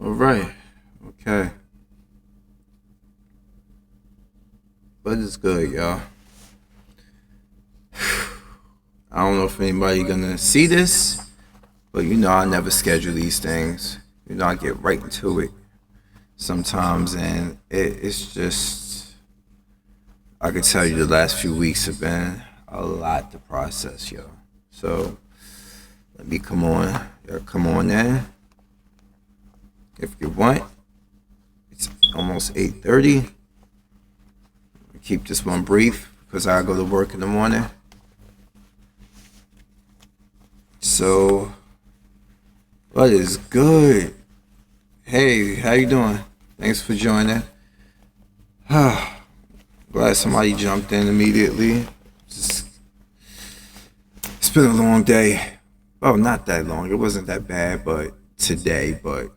All right. Okay. But it's good, y'all. I don't know if anybody gonna see this, but I never schedule these things. I get right into it sometimes, and it's just I can tell you the last few weeks have been a lot to process, yo. So let me come on, come on in if you want. It's almost 8:30. Keep this one brief because I go to work in the morning. So, what is good? Hey, how you doing? Thanks for joining. Glad somebody jumped in immediately. It's been a long day. Oh, not that long. It wasn't that bad, but today. But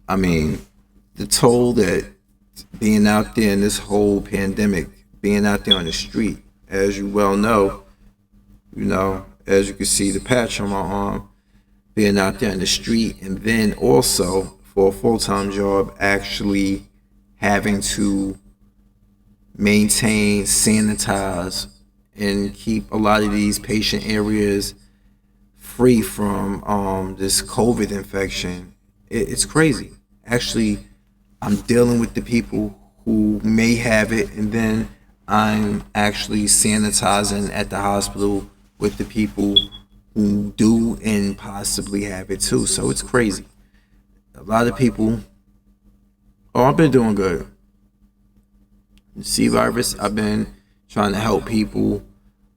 I mean, the toll that being out there in this whole pandemic, being out there on the street, as you well know, as you can see the patch on my arm, being out there in the street, and then also for a full-time job, actually having to maintain, sanitize, and keep a lot of these patient areas free from this COVID infection. It's crazy. Actually, I'm dealing with the people who may have it, and then I'm actually sanitizing at the hospital with the people who do and possibly have it too. So it's crazy. A lot of people. Oh, I've been doing good. The C virus, I've been trying to help people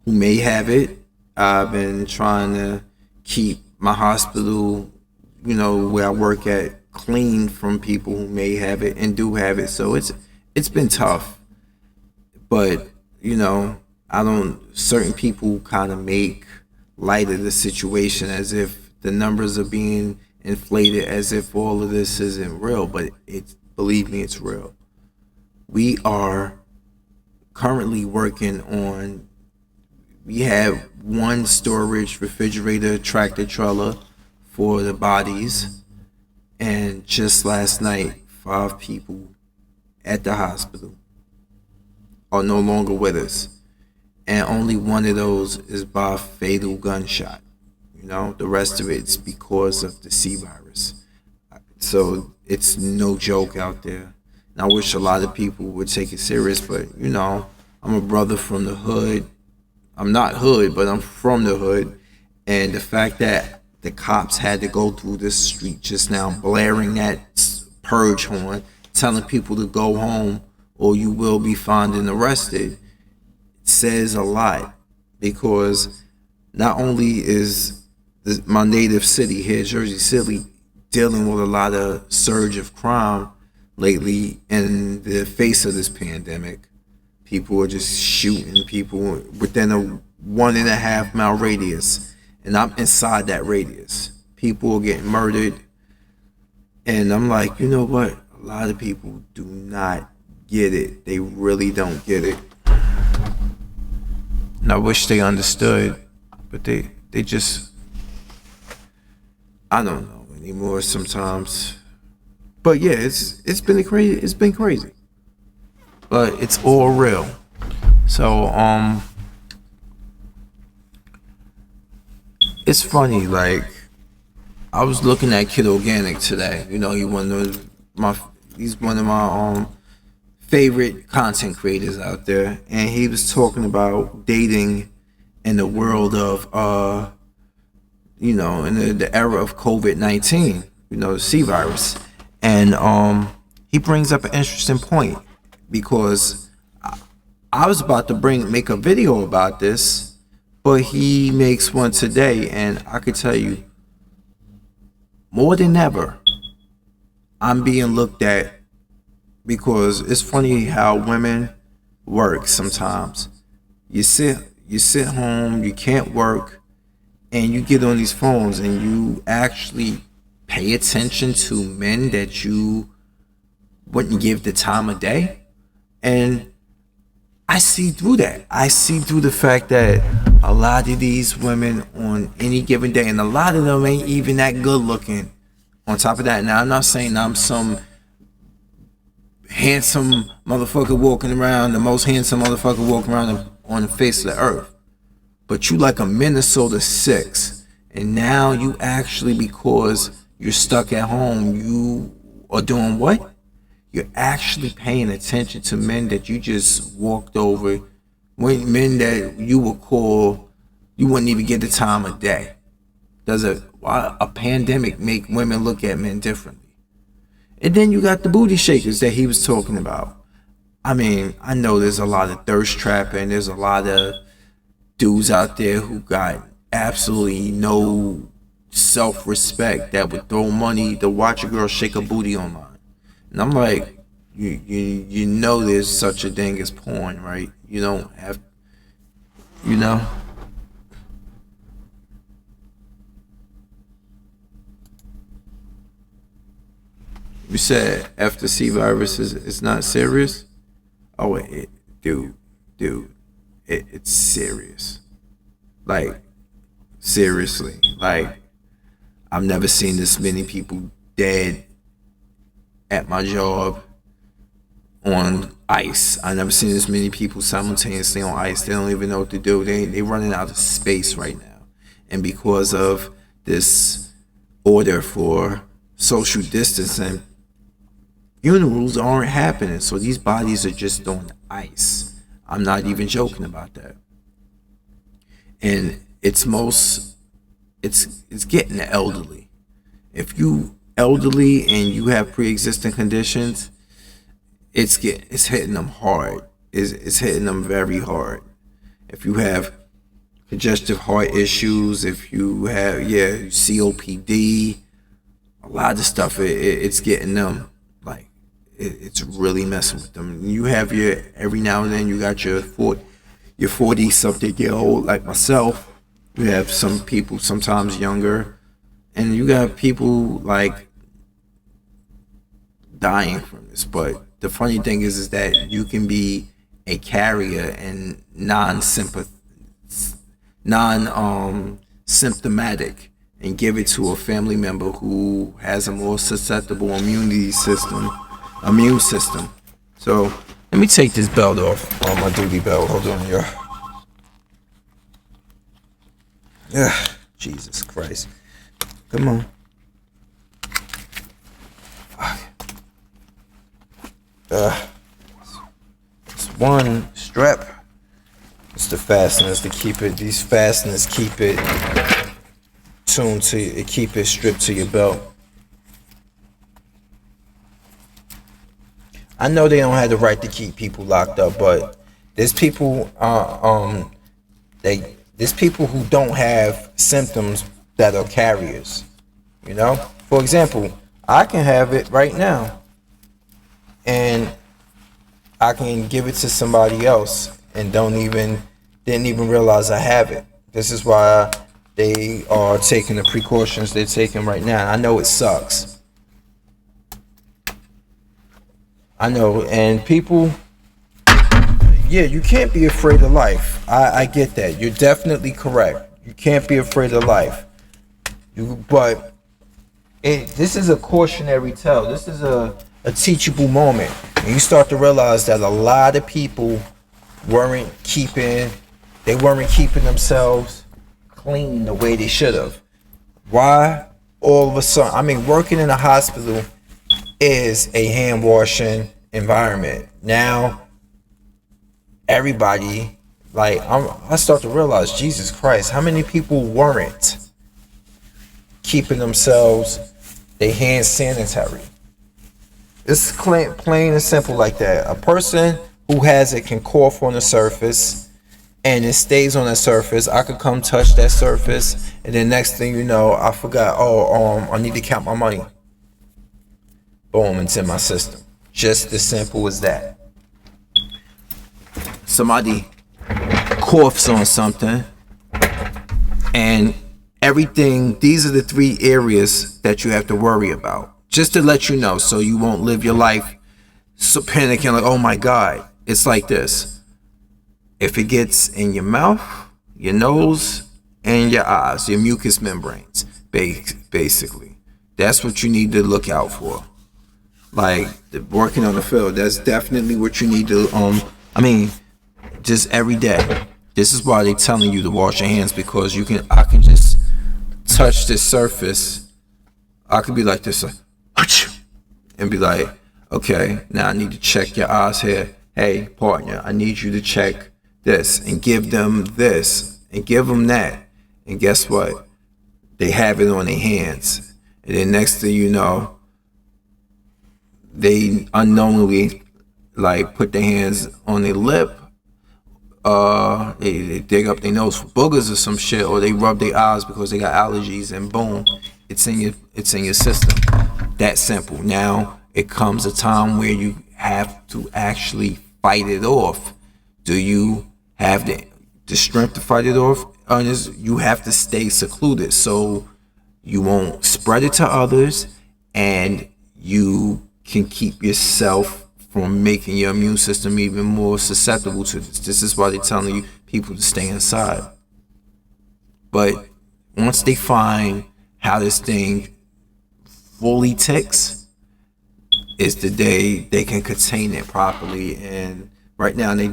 who may have it. I've been trying to keep my hospital, where I work at, clean from people who may have it and do have it. So it's been tough. But, I don't certain people kind of make light of the situation as if the numbers are being inflated, as if all of this isn't real, but believe me, it's real. We are currently working on, we have one storage refrigerator tractor trailer for the bodies, and just last night 5 people at the hospital are no longer with us, and only one of those is by fatal gunshot. The rest of it's because of the C virus. So it's no joke out there. And I wish a lot of people would take it serious, but I'm a brother from the hood. I'm not hood, but I'm from the hood. And the fact that the cops had to go through this street just now, blaring that purge horn, telling people to go home or you will be found and arrested, says a lot, because not only is my native city here, Jersey City, dealing with a lot of surge of crime lately in the face of this pandemic. People are just shooting people within a 1.5 mile radius, and I'm inside that radius. People are getting murdered, and I'm like, you know what? A lot of people do not get it. They really don't get it. And I wish they understood, but they just, I don't know anymore sometimes. But yeah, it's been crazy. It's been crazy, but it's all real. So it's funny. Like, I was looking at Kid Organic today. He's one of my favorite content creators out there, and he was talking about dating in the world of in the era of COVID-19, the C virus. And he brings up an interesting point, because I was about to make a video about this, but he makes one today, and I could tell you, more than ever, I'm being looked at, because it's funny how women work sometimes. You sit home, you can't work, and you get on these phones and you actually pay attention to men that you wouldn't give the time of day. And I see through that. I see through the fact that a lot of these women on any given day, and a lot of them ain't even that good looking, On top of that, now I'm not saying I'm some handsome motherfucker walking around, the most handsome motherfucker walking around on the face of the earth. But you like a Minnesota 6. And now you actually, because you're stuck at home, you are doing what? You're actually paying attention to men that you just walked over, men that you would call, you wouldn't even get the time of day. Does a pandemic make women look at men differently? And then you got the booty shakers that he was talking about. I mean, I know there's a lot of thirst trapping. There's a lot of dudes out there who got absolutely no self-respect that would throw money to watch a girl shake a booty online. And I'm like, you know there's such a thing as porn, right? You don't have, you know? You said F the C virus is not serious? Oh, dude, it's serious. Like, seriously. Like, I've never seen this many people dead at my job on ice. I've never seen this many people simultaneously on ice. They don't even know what to do. They running out of space right now. And because of this order for social distancing, funerals aren't happening. So these bodies are just on ice. I'm not even joking about that. And it's getting the elderly. If you elderly and you have pre-existing conditions, it's hitting them hard. It's hitting them very hard. If you have congestive heart issues, if you have COPD, a lot of stuff, it's getting them. Like, it's really messing with them. You have every now and then you got your 40 something year old like myself. You have some people sometimes younger, and you got people like dying from this. But the funny thing is that you can be a carrier and symptomatic and give it to a family member who has a more susceptible immune system. So let me take this belt off, my duty belt. Hold on, y'all. Yeah, Jesus Christ. Come on. It's one strap. It's the fasteners to keep it. These fasteners keep it tuned to it. Keep it stripped to your belt. I know they don't have the right to keep people locked up, but there's people there's people who don't have symptoms that are carriers. You know? For example, I can have it right now and I can give it to somebody else and didn't even realize I have it. This is why they are taking the precautions they're taking right now. I know it sucks. I know, and people, you can't be afraid of life. I get that. You're definitely correct. You can't be afraid of life. But this is a cautionary tale. This is a teachable moment. And you start to realize that a lot of people weren't keeping themselves clean the way they should have. Why? All of a sudden, working in a hospital is a hand washing environment. Now everybody, I start to realize, Jesus Christ, how many people weren't keeping themselves, their hands sanitary? It's plain and simple like that. A person who has it can cough on the surface and it stays on the surface. I could come touch that surface and then next thing you know, I forgot, I need to count my money. Boom, it's in my system. Just as simple as that. Somebody coughs on something and everything, these are the 3 areas that you have to worry about. Just to let you know, so you won't live your life so panicking like, oh my God. It's like this. If it gets in your mouth, your nose, and your eyes, your mucous membranes, basically. That's what you need to look out for. Like working on the field, that's definitely what you need to. I mean, just every day. This is why they telling you to wash your hands, because I can just touch this surface. I could be like this, and be like, okay, now I need to check your eyes here. Hey, partner, I need you to check this, and give them this, and give them that. And guess what? They have it on their hands. And then next thing you know, they unknowingly like put their hands on their lip. They dig up their nose for boogers or some shit, or they rub their eyes because they got allergies, and boom, it's in your system. That simple. Now it comes a time where you have to actually fight it off. Do you have the strength to fight it off? You have to stay secluded so you won't spread it to others, and you can keep yourself from making your immune system even more susceptible to this. This is why they're telling you people to stay inside. But once they find how this thing fully ticks, is the day they can contain it properly. And right now they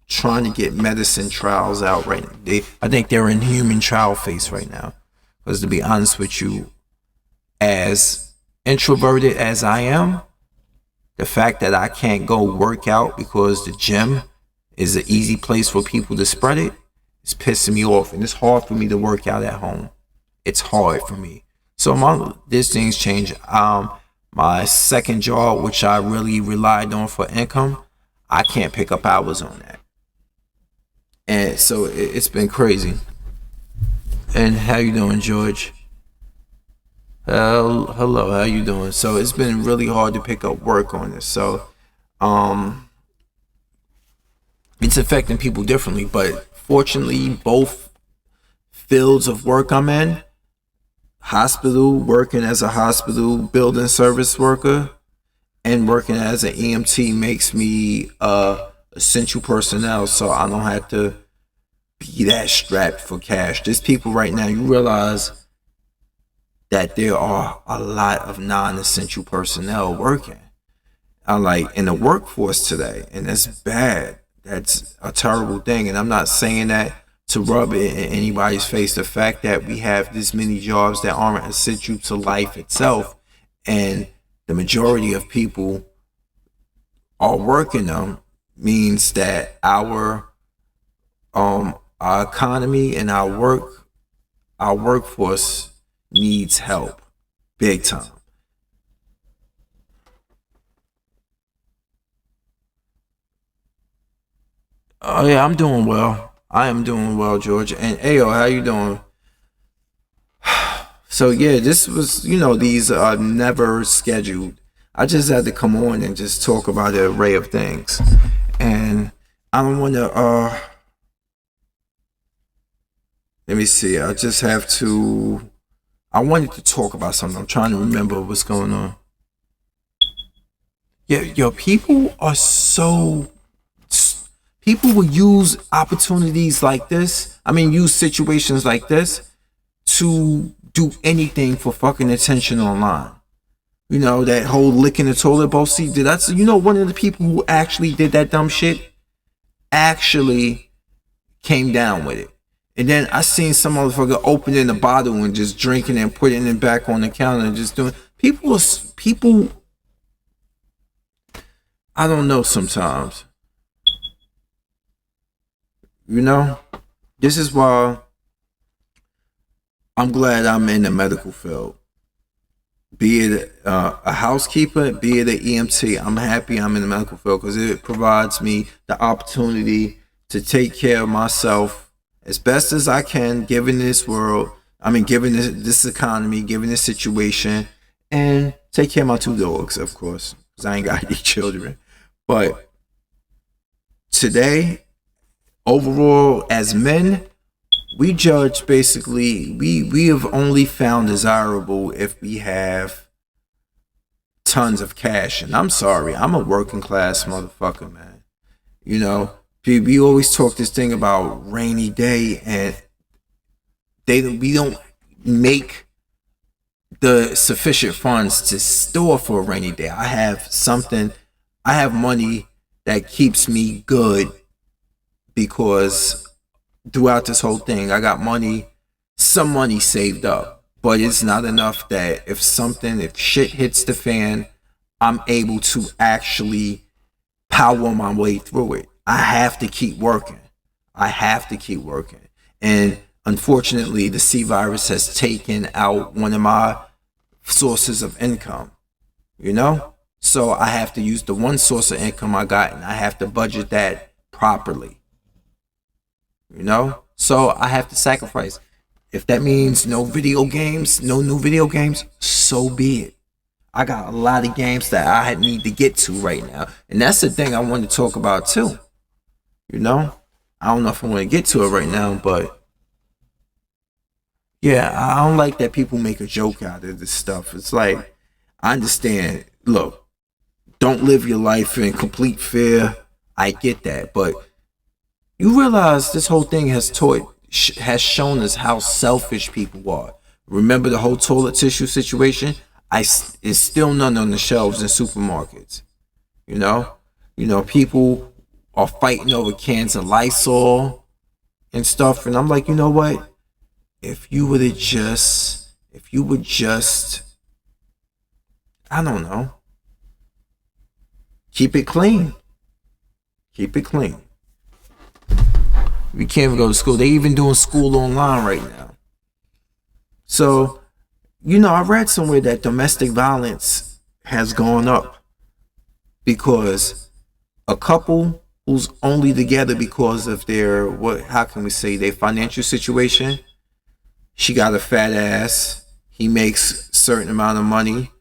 trying to get medicine trials out right now. I think they're in human trial phase right now. Because to be honest with you, as introverted as I am, the fact that I can't go work out because the gym is an easy place for people to spread it is pissing me off. And it's hard for me to work out at home. It's hard for me. So this thing's changed. My second job, which I really relied on for income, I can't pick up hours on that. And so it's been crazy. And how you doing, George? Hello, how you doing? So it's been really hard to pick up work on this. So it's affecting people differently, but fortunately both fields of work I'm in, working as a hospital building service worker and working as an EMT, makes me essential personnel, so I don't have to be that strapped for cash. There's people right now, you realize that there are a lot of non-essential personnel working. Like in the workforce today, and that's bad. That's a terrible thing, and I'm not saying that to rub it in anybody's face. The fact that we have this many jobs that aren't essential to life itself, and the majority of people are working them, means that our economy and our workforce needs help big time. Oh yeah, I'm doing well. I am doing well, George. And Ayo, how you doing? So yeah, this was, these are never scheduled. I just had to come on and just talk about an array of things. And I don't want to let me see. I wanted to talk about something. I'm trying to remember what's going on. Yeah, yo, people will use opportunities like this. I mean, use situations like this to do anything for fucking attention online. That whole licking the toilet bowl seat. One of the people who actually did that dumb shit actually came down with it. And then I seen some motherfucker opening the bottle and just drinking and putting it back on the counter and just doing. People, I don't know sometimes. This is why I'm glad I'm in the medical field. Be it a housekeeper, be it an EMT, I'm happy I'm in the medical field because it provides me the opportunity to take care of myself as best as I can, given this world. Given this economy, given this situation, and take care of my two dogs, of course, because I ain't got any children. But today, overall, as men, we judge basically, we have only found desirable if we have tons of cash. And I'm sorry, I'm a working class motherfucker, man. We always talk this thing about rainy day, and we don't make the sufficient funds to store for a rainy day. I have something, I have money that keeps me good because throughout this whole thing, I got money, some money saved up, but it's not enough that if shit hits the fan, I'm able to actually power my way through it. I have to keep working. I have to keep working. And unfortunately, the C virus has taken out one of my sources of income, you know? So I have to use the one source of income I got and I have to budget that properly, you know? So I have to sacrifice. If that means no video games, no new video games, so be it. I got a lot of games that I need to get to right now. And that's the thing I want to talk about too. You know? I don't know if I want to get to it right now, but yeah, I don't like that people make a joke out of this stuff. It's like, I understand. Look, don't live your life in complete fear. I get that. But you realize this whole thing has shown us how selfish people are. Remember the whole toilet tissue situation? It's still none on the shelves in supermarkets. You know, people are fighting over cans of Lysol and stuff. And I'm like, you know what? If you would just, I don't know, keep it clean. Keep it clean. We can't even go to school. They even doing school online right now. So, you know, I read somewhere that domestic violence has gone up because a couple who's only together because of their, how can we say, their financial situation. She got a fat ass. He makes a certain amount of money.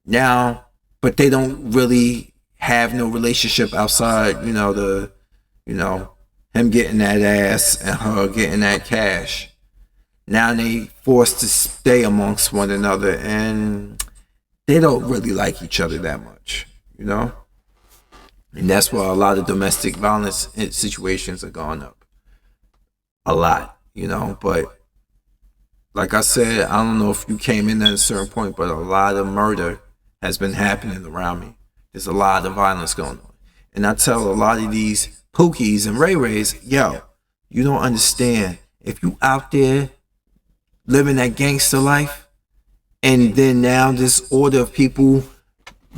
Now, but they don't really have no relationship outside, him getting that ass and her getting that cash. Now they forced to stay amongst one another and they don't really like each other that much, you know? And that's why a lot of domestic violence situations are going up. A lot, but like I said, I don't know if you came in at a certain point, but a lot of murder has been happening around me. There's a lot of violence going on. And I tell a lot of these Pookies and Ray Rays, yo, you don't understand. If you out there living that gangster life, and then now this order of people,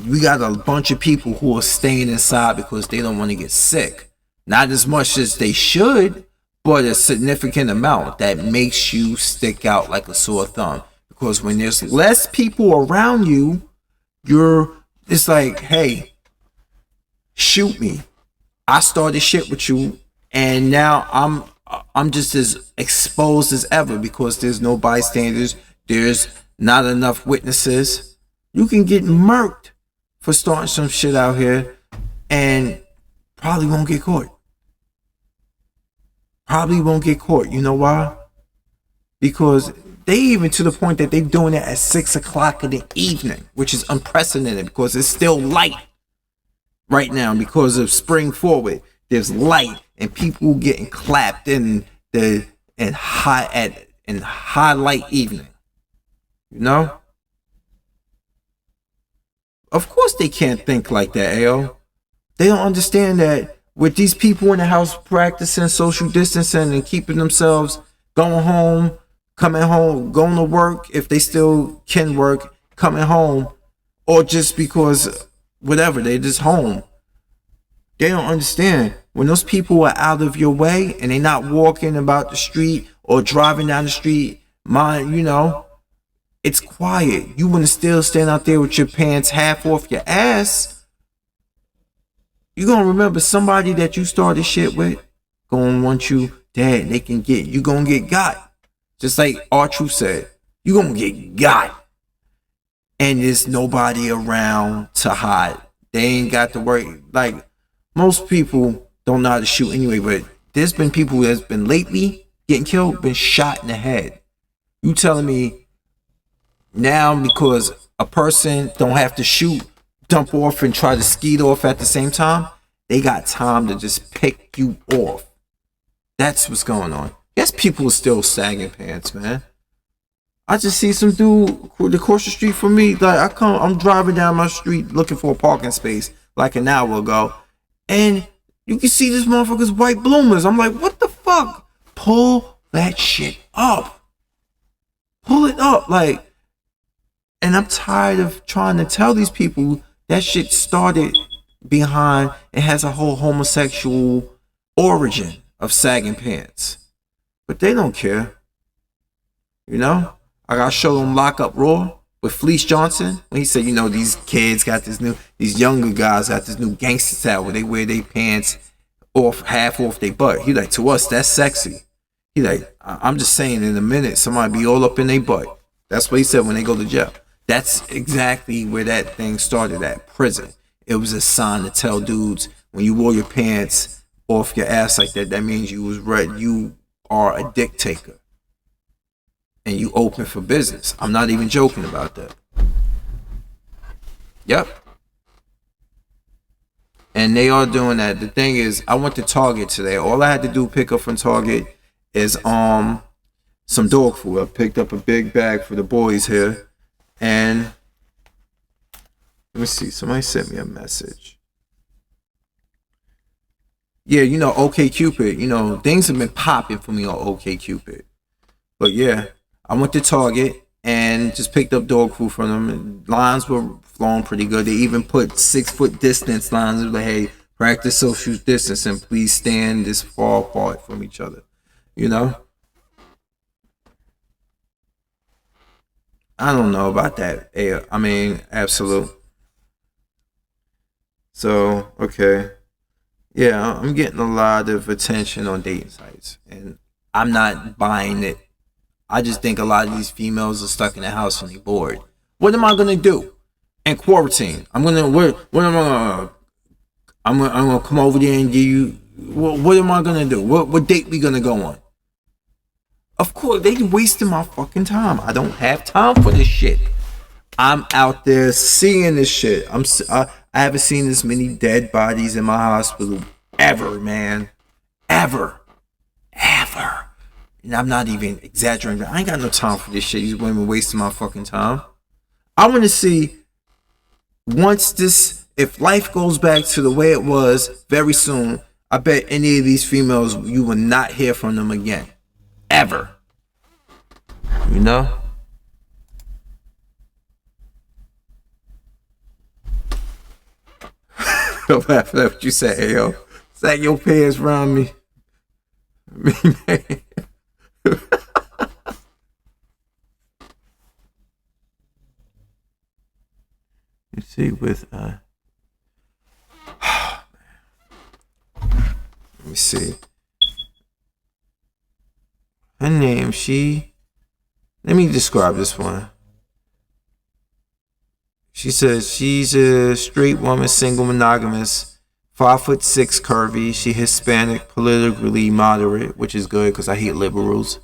we got a bunch of people who are staying inside because they don't want to get sick. Not as much as they should, but a significant amount that makes you stick out like a sore thumb. Because when there's less people around you, it's like, hey, shoot me. I started shit with you, and now I'm just as exposed as ever because there's no bystanders, there's not enough witnesses. You can get murked for starting some shit out here and probably won't get caught. Probably won't get caught. You know why? Because they even to the point that they're doing it at 6 o'clock in the evening, which is unprecedented because it's still light right now because of spring forward. There's light and people getting clapped in high light evening. You know? Of course they can't think like that, Ayo. They don't understand that with these people in the house practicing social distancing and keeping themselves going home, coming home, going to work if they still can work, coming home, or just because whatever, they just home. They don't understand when those people are out of your way and they're not walking about the street or driving down the street, it's quiet. You want to still stand out there with your pants half off your ass. You're going to remember somebody that you started shit with going to want you dead. They can get you. Going to get got. Just like R-Truth said, you're going to get got. And there's nobody around to hide. They ain't got to worry. Like, most people don't know how to shoot anyway, but there's been people that's been lately getting killed, been shot in the head. You telling me now because a person don't have to shoot, dump off and try to skeet off at the same time, they got time to just pick you off. That's what's going on. Yes, people are still sagging pants, man. I just see some dude across the street from me. Like I'm driving down my street looking for a parking space like an hour ago, and you can see this motherfucker's white bloomers. I'm like, what the fuck? Pull that shit up. Pull it up, like. And I'm tired of trying to tell these people that shit started behind. It has a whole homosexual origin of sagging pants, but they don't care. You know, I gotta show them Lock Up Raw with Fleece Johnson when he said, you know, these kids got these younger guys got this new gangster style where they wear their pants off, half off their butt. He like, to us, that's sexy. He like, I'm just saying, in a minute, somebody be all up in their butt. That's what he said when they go to jail. That's exactly where that thing started at, prison. It was a sign to tell dudes, when you wore your pants off your ass like that, that means you was ready. You are a dictator. And you open for business. I'm not even joking about that. Yep. And they are doing that. The thing is, I went to Target today. All I had to do pick up from Target is some dog food. I picked up a big bag for the boys here. And let me see. Somebody sent me a message. Yeah, you know, OkCupid. You know, things have been popping for me on OkCupid. But yeah, I went to Target and just picked up dog food from them. And lines were flowing pretty good. They even put 6 foot distance lines. Like, hey, practice social distance and please stand this far apart from each other. You know? I don't know about that. I mean, absolute. So, okay. Yeah, I'm getting a lot of attention on dating sites. And I'm not buying it. I just think a lot of these females are stuck in the house and they bored. What am I gonna do in quarantine? I'm gonna come over there and give you. What am I gonna do? What date we gonna go on? Of course, they wasting my fucking time. I don't have time for this shit. I'm out there seeing this shit. I haven't seen this many dead bodies in my hospital ever, man. Ever. And I'm not even exaggerating. I ain't got no time for this shit. These women wasting my fucking time. I want to see, once this, if life goes back to the way it was very soon, I bet any of these females, you will not hear from them again. Ever. You know? Don't laugh at what you say, hey, yo. Sag your pants around me. Man. You see, with let me see. Her name, let me describe this one. She says she's a straight woman, single, monogamous, 5'6", curvy. She Hispanic, politically moderate, which is good because I hate liberals.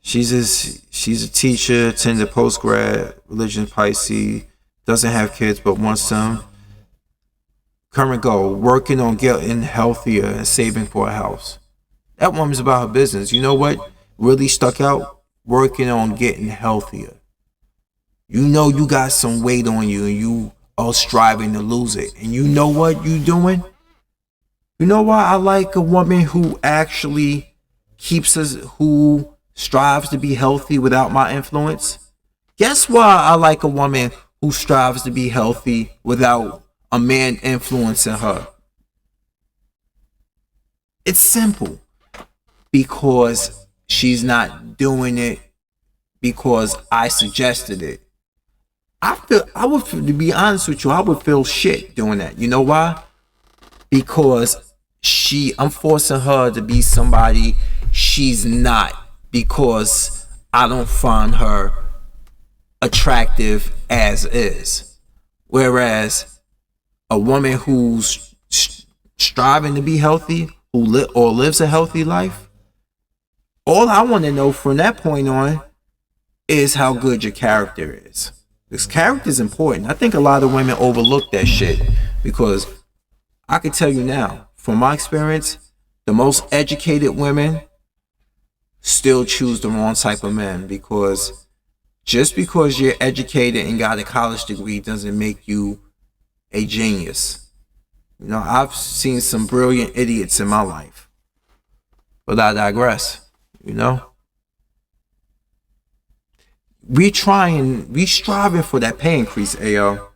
She's a teacher, attended post-grad, religion Pisces, doesn't have kids but wants some. Current goal, working on getting healthier and saving for a house. That woman's about her business. You know what really stuck out? Working on getting healthier. You know you got some weight on you and you are striving to lose it. And you know what you doing? You know why I like a woman who actually who strives to be healthy without my influence? Guess why I like a woman who strives to be healthy without a man influencing her? It's simple. Because she's not doing it because I suggested it. To be honest with you, I would feel shit doing that. You know why? Because I'm forcing her to be somebody she's not, because I don't find her attractive as is. Whereas a woman who's striving to be healthy, who lives a healthy life, all I want to know from that point on is how good your character is. This character is important. I think a lot of women overlook that shit, because I can tell you now, from my experience, the most educated women still choose the wrong type of men, because just because you're educated and got a college degree doesn't make you a genius. You know, I've seen some brilliant idiots in my life, but I digress. You know, we striving for that pay increase, Ayo.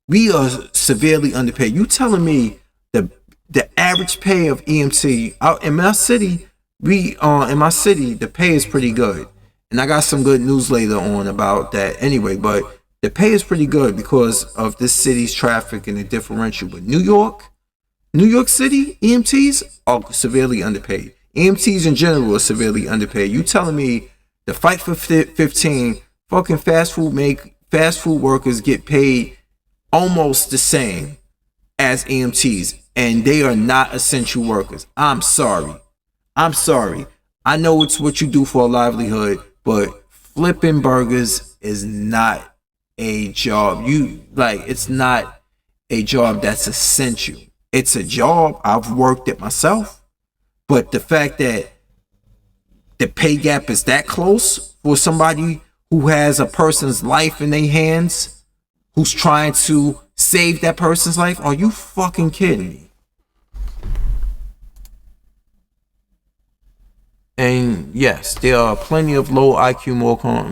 We are severely underpaid. You telling me the average pay of EMT out in my city, the pay is pretty good. And I got some good news later on about that anyway, but the pay is pretty good because of this city's traffic and the differential. But New York City, EMTs are severely underpaid. EMTs in general are severely underpaid. You telling me the fight for 15 fucking fast food workers get paid almost the same as EMTs, and they are not essential workers? I'm sorry. I know it's what you do for a livelihood, but flipping burgers is not a job. It's not a job that's essential. It's a job. I've worked it myself, but the fact that the pay gap is that close for somebody who has a person's life in their hands, who's trying to save that person's life, are you fucking kidding me? And yes, there are plenty of low IQ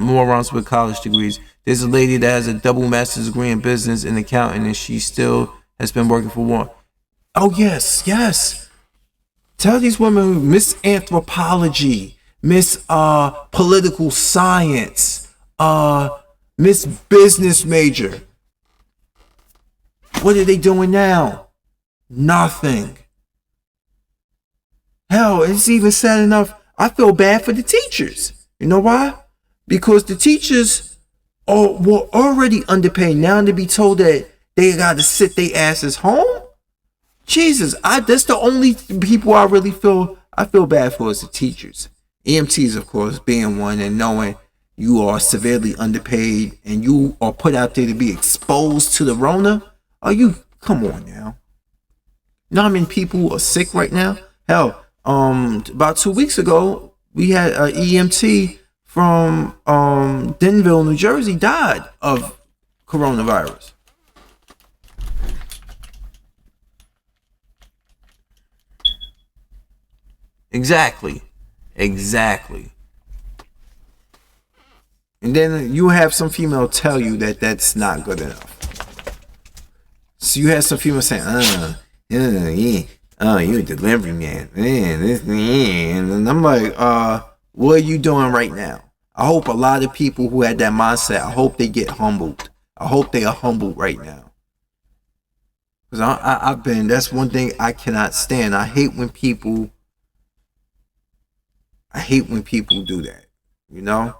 morons with college degrees. There's a lady that has a double master's degree in business and accounting, and she still has been working for one. Oh yes. Tell these women, Miss Anthropology, Miss Political Science, Miss Business Major. What are they doing now? Nothing. Hell, it's even sad enough. I feel bad for the teachers. You know why? Because the teachers were already underpaid. Now to be told that they got to sit their asses home? Jesus, that's the only people I really feel bad for is the teachers. EMTs, of course, being one, and knowing you are severely underpaid and you are put out there to be exposed to the Rona. Come on now. You know how many people are sick right now? Hell, about 2 weeks ago, we had an EMT from Denville, New Jersey, died of coronavirus. Exactly. And then you have some female tell you that that's not good enough. So you have some female saying, you're a delivery man. And I'm like, what are you doing right now? I hope a lot of people who had that mindset, I hope they get humbled. I hope they are humbled right now. Because that's one thing I cannot stand. I hate when people do that. You know?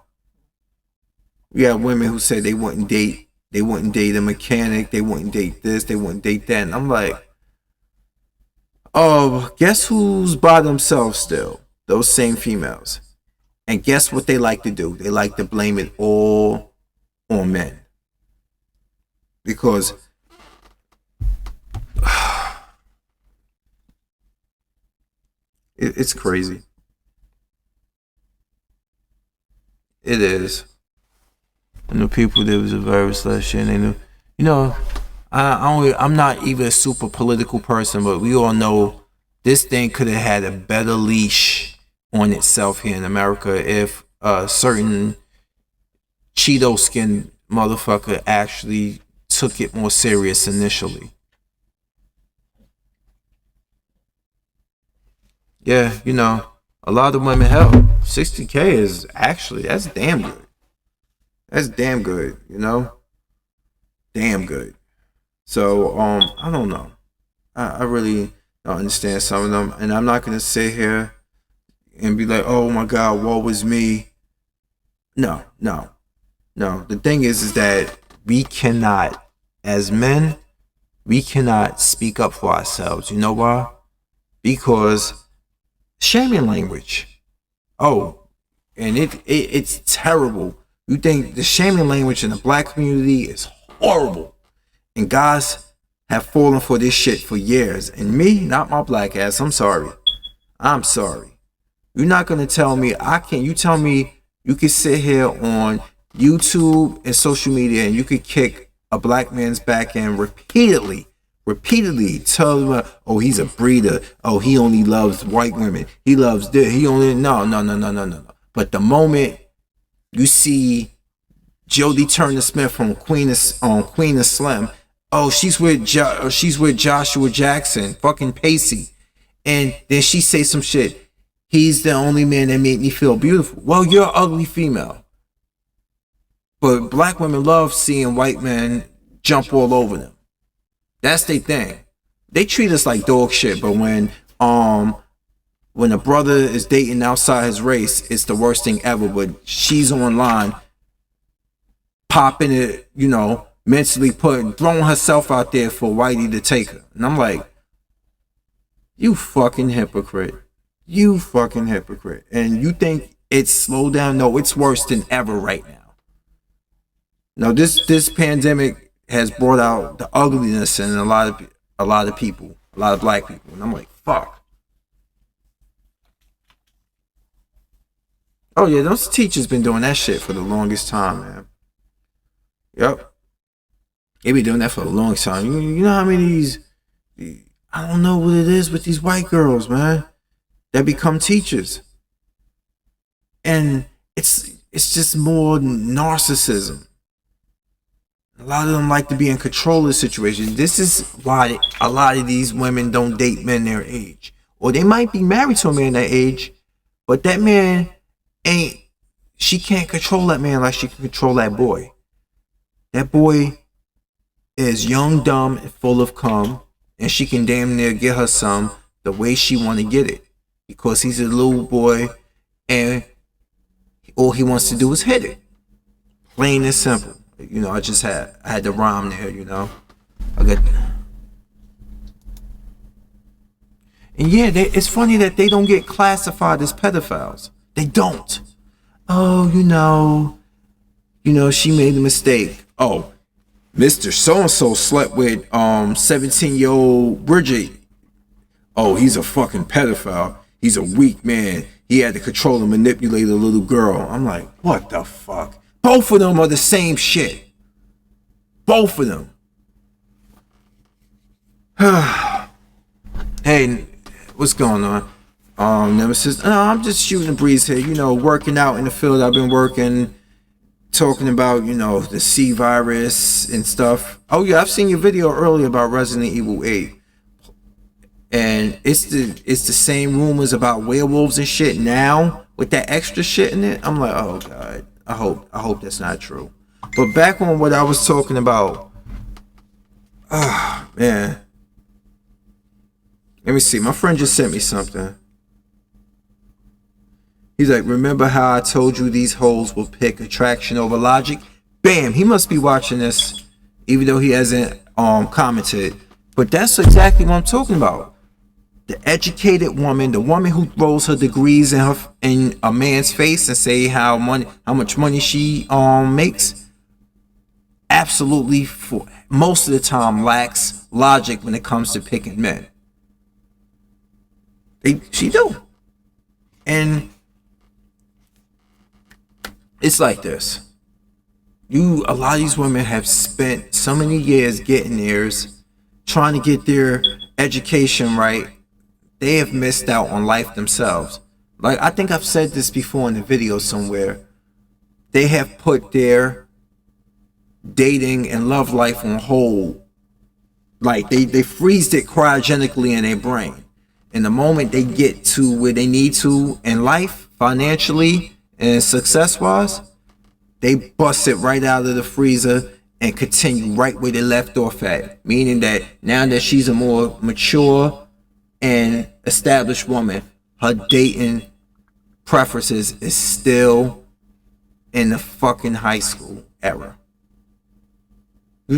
We have women who say they wouldn't date a mechanic, they wouldn't date this, they wouldn't date that. And I'm like, oh, guess who's by themselves still? Those same females. And guess what they like to do? They like to blame it all on men. Because it's crazy. It is. And the people that was a virus last year, and they knew, you know, I'm not even a super political person, but we all know this thing could have had a better leash on itself here in America if a certain Cheeto skin motherfucker actually took it more serious initially. Yeah, you know, a lot of women help. 60K is actually, that's damn good. That's damn good, you know? Damn good. So, I don't know. I really don't understand some of them. And I'm not going to sit here and be like, oh my God, woe is me. No. The thing is that we cannot, as men, we cannot speak up for ourselves. You know why? Because shaming language. Oh, and it's terrible. You think the shaming language in the black community is horrible. And guys have fallen for this shit for years. And me, not my black ass, I'm sorry. You're not gonna tell me I can't. You tell me you can sit here on YouTube and social media and you could kick a black man's back end repeatedly tell him, oh, he's a breeder. Oh, he only loves white women. He loves this. He only no. But the moment you see Jodie Turner-Smith from Queen of Slim, oh, she's with Joshua Jackson, fucking Pacey, and then she say some shit. He's the only man that made me feel beautiful. Well, you're an ugly female. But black women love seeing white men jump all over them. That's their thing. They treat us like dog shit, but when a brother is dating outside his race, it's the worst thing ever. But she's online popping it, mentally throwing herself out there for whitey to take her. And I'm like, you fucking hypocrite. You fucking hypocrite. And you think it's slowed down? No, it's worse than ever right now. Now, this pandemic has brought out the ugliness in a lot of people, a lot of black people, and I'm like, fuck. Oh yeah, those teachers been doing that shit for the longest time, man. Yep, they been doing that for the longest time. You know how many of these? I don't know what it is with these white girls, man, that become teachers, and it's just more narcissism. A lot of them like to be in control of the situation. This is why a lot of these women don't date men their age. Or they might be married to a man their age, but that man she can't control that man like she can control that boy. That boy is young, dumb, and full of cum, and she can damn near get her some the way she want to get it. Because he's a little boy, and all he wants to do is hit it. Plain and simple. I had the rhyme there, I got. And yeah, it's funny that they don't get classified as pedophiles. They don't. Oh, she made a mistake. Oh, Mr. So-and-so slept with 17-year-old Bridget. Oh, he's a fucking pedophile. He's a weak man. He had to control and manipulate a little girl. I'm like, what the fuck? Both of them are the same shit. Both of them. Hey, what's going on? Nemesis. No, I'm just shooting the breeze here. Working out in the field. I've been working, talking about, the C virus and stuff. Oh yeah, I've seen your video earlier about Resident Evil 8. And it's the same rumors about werewolves and shit now with that extra shit in it. I'm like, oh god. I hope that's not true. But back on what I was talking about. Man. Let me see. My friend just sent me something. He's like, remember how I told you these hoes will pick attraction over logic? Bam! He must be watching this, even though he hasn't commented. But that's exactly what I'm talking about. The educated woman, the woman who throws her degrees in a man's face and say how much money she makes, absolutely for most of the time lacks logic when it comes to picking men. She do. And it's like this. A lot of these women have spent so many years getting theirs, trying to get their education right. They have missed out on life themselves. Like, I think I've said this before in the video somewhere. They have put their dating and love life on hold. Like, they freezed it cryogenically in their brain. And the moment they get to where they need to in life, financially and success-wise, they bust it right out of the freezer and continue right where they left off at. Meaning that now that she's a more mature and established woman, her dating preferences is still in the fucking high school era. I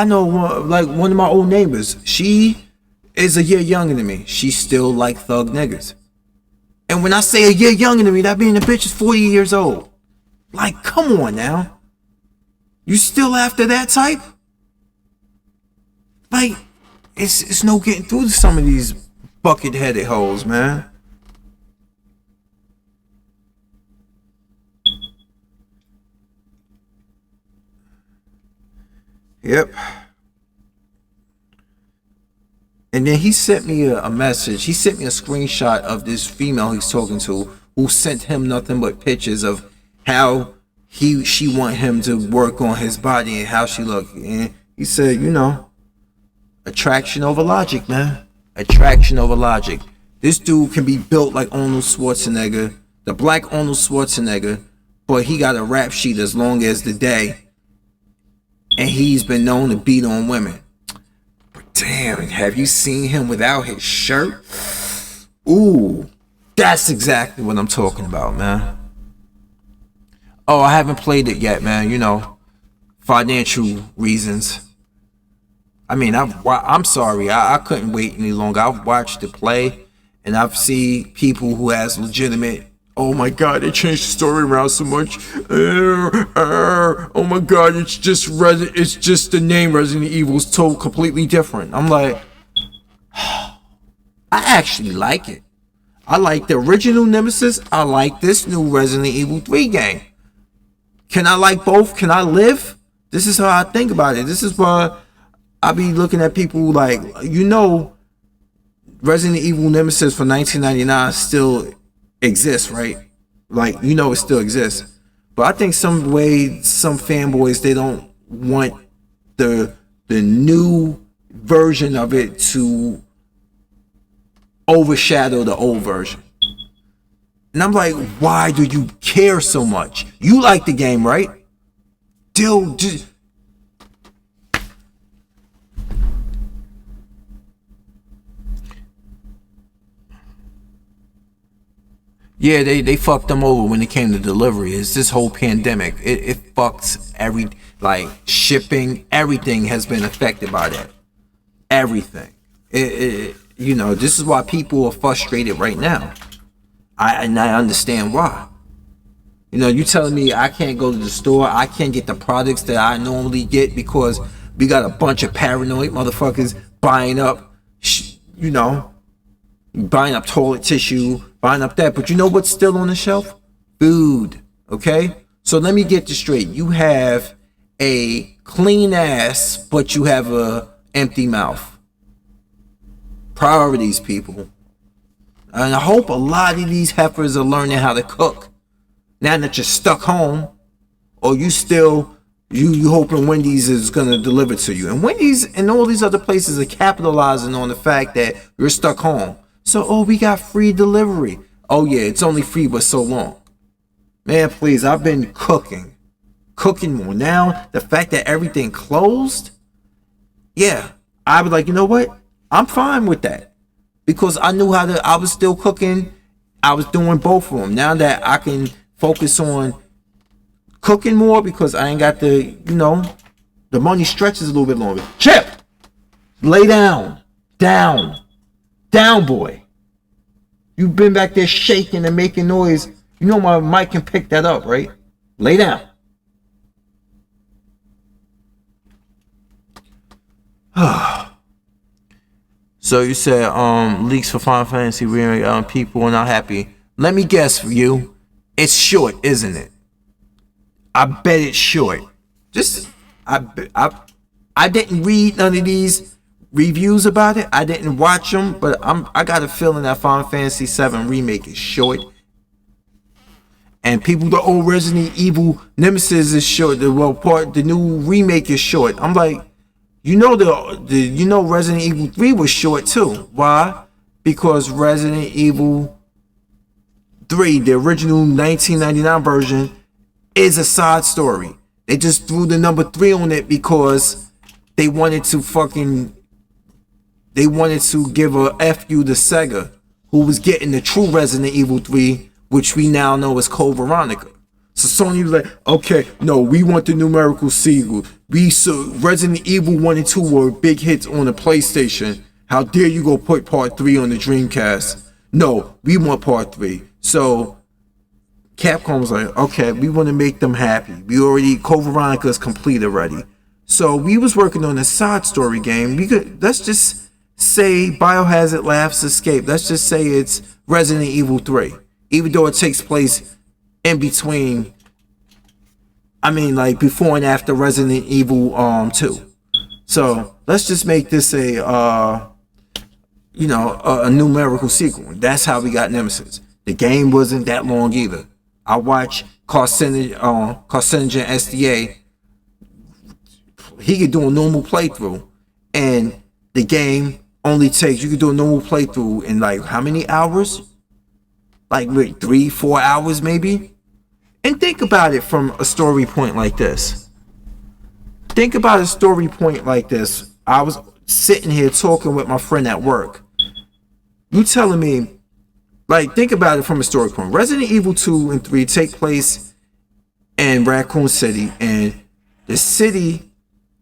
know one of my old neighbors. She is a year younger than me. She still like thug niggas. And when I say a year younger than me, that means the bitch is 40 years old. Like, come on now. You still after that type? Like, it's no getting through to some of these bucket-headed hoes, man. Yep. And then he sent me a message. He sent me a screenshot of this female he's talking to, who sent him nothing but pictures of how she want him to work on his body and how she look. And he said, attraction over logic, man. Attraction over logic. This dude can be built like Arnold Schwarzenegger, the black Arnold Schwarzenegger, but he got a rap sheet as long as the day, and he's been known to beat on women. Damn, have you seen him without his shirt? Ooh, that's exactly what I'm talking about, man. Oh, I haven't played it yet, man. Financial reasons. I mean, I'm sorry. I couldn't wait any longer. I've watched it play, and I've seen people who has legitimate, oh my God, they changed the story around so much. Oh my God, it's just the name Resident Evil is told completely different. I'm like, I actually like it. I like the original Nemesis. I like this new Resident Evil 3 game. Can I like both? Can I live? This is how I think about it. This is why I be looking at people like, Resident Evil Nemesis from 1999 still exists, right? Like, it still exists. But I think some fanboys, they don't want the new version of it to overshadow the old version. And I'm like, why do you care so much? You like the game, right? Just yeah, they fucked them over when it came to delivery. It's this whole pandemic. It fucks shipping, everything has been affected by that. Everything. This is why people are frustrated right now. I understand why. You telling me I can't go to the store, I can't get the products that I normally get because we got a bunch of paranoid motherfuckers buying up, buying up toilet tissue, buying up that. But you know what's still on the shelf? Food. Okay? So let me get this straight. You have a clean ass, but you have a empty mouth. Priorities, people. And I hope a lot of these heifers are learning how to cook. Now that you're stuck home, or you hoping Wendy's is gonna deliver to you. And Wendy's and all these other places are capitalizing on the fact that you're stuck home. So, we got free delivery. Oh yeah, it's only free but so long. Man, please, I've been cooking more. Now, the fact that everything closed, yeah, I was like, you know what? I'm fine with that. Because I knew I was still cooking. I was doing both of them. Now that I can focus on cooking more because I ain't got the money stretches a little bit longer. Chip! Lay down. Down, boy. You've been back there shaking and making noise. You know my mic can pick that up, right? Lay down. So you said leaks for Final Fantasy remake, people are not happy. Let me guess for you. It's short, isn't it? I bet it's short. I didn't read none of these reviews about it. I didn't watch them, but I got a feeling that Final Fantasy 7 remake is short. And people, the old Resident Evil Nemesis is short. The new remake is short. I'm like, Resident Evil 3 was short too. Why? Because Resident Evil 3, the original 1999 version, is a side story. They just threw the number 3 on it because they wanted to give a F you to Sega, who was getting the true Resident Evil 3, which we now know as Code Veronica. So Sony was like, okay, no, we want the numerical sequel. Resident Evil 1 and 2 were big hits on the PlayStation. How dare you go put part 3 on the Dreamcast? No, we want part 3. So Capcom was like, okay, we want to make them happy. Code Veronica is complete already. So we was working on a side story game. Let's just say Biohazard Laughs Escape. Let's just say it's Resident Evil 3. Even though it takes place in between, before and after Resident Evil 2. So let's just make this a numerical sequel. That's how we got Nemesis. The game wasn't that long either. I watched Carcinogen SDA. He could do a normal playthrough, and the game only takes, you could do a normal playthrough in like how many hours? Like wait, 3-4 hours maybe. And think about it from a story point like this. Think about a story point like this. I was sitting here talking with my friend at work. You telling me, like, think about it from a story point. Resident Evil 2 and 3 take place in Raccoon City, and the city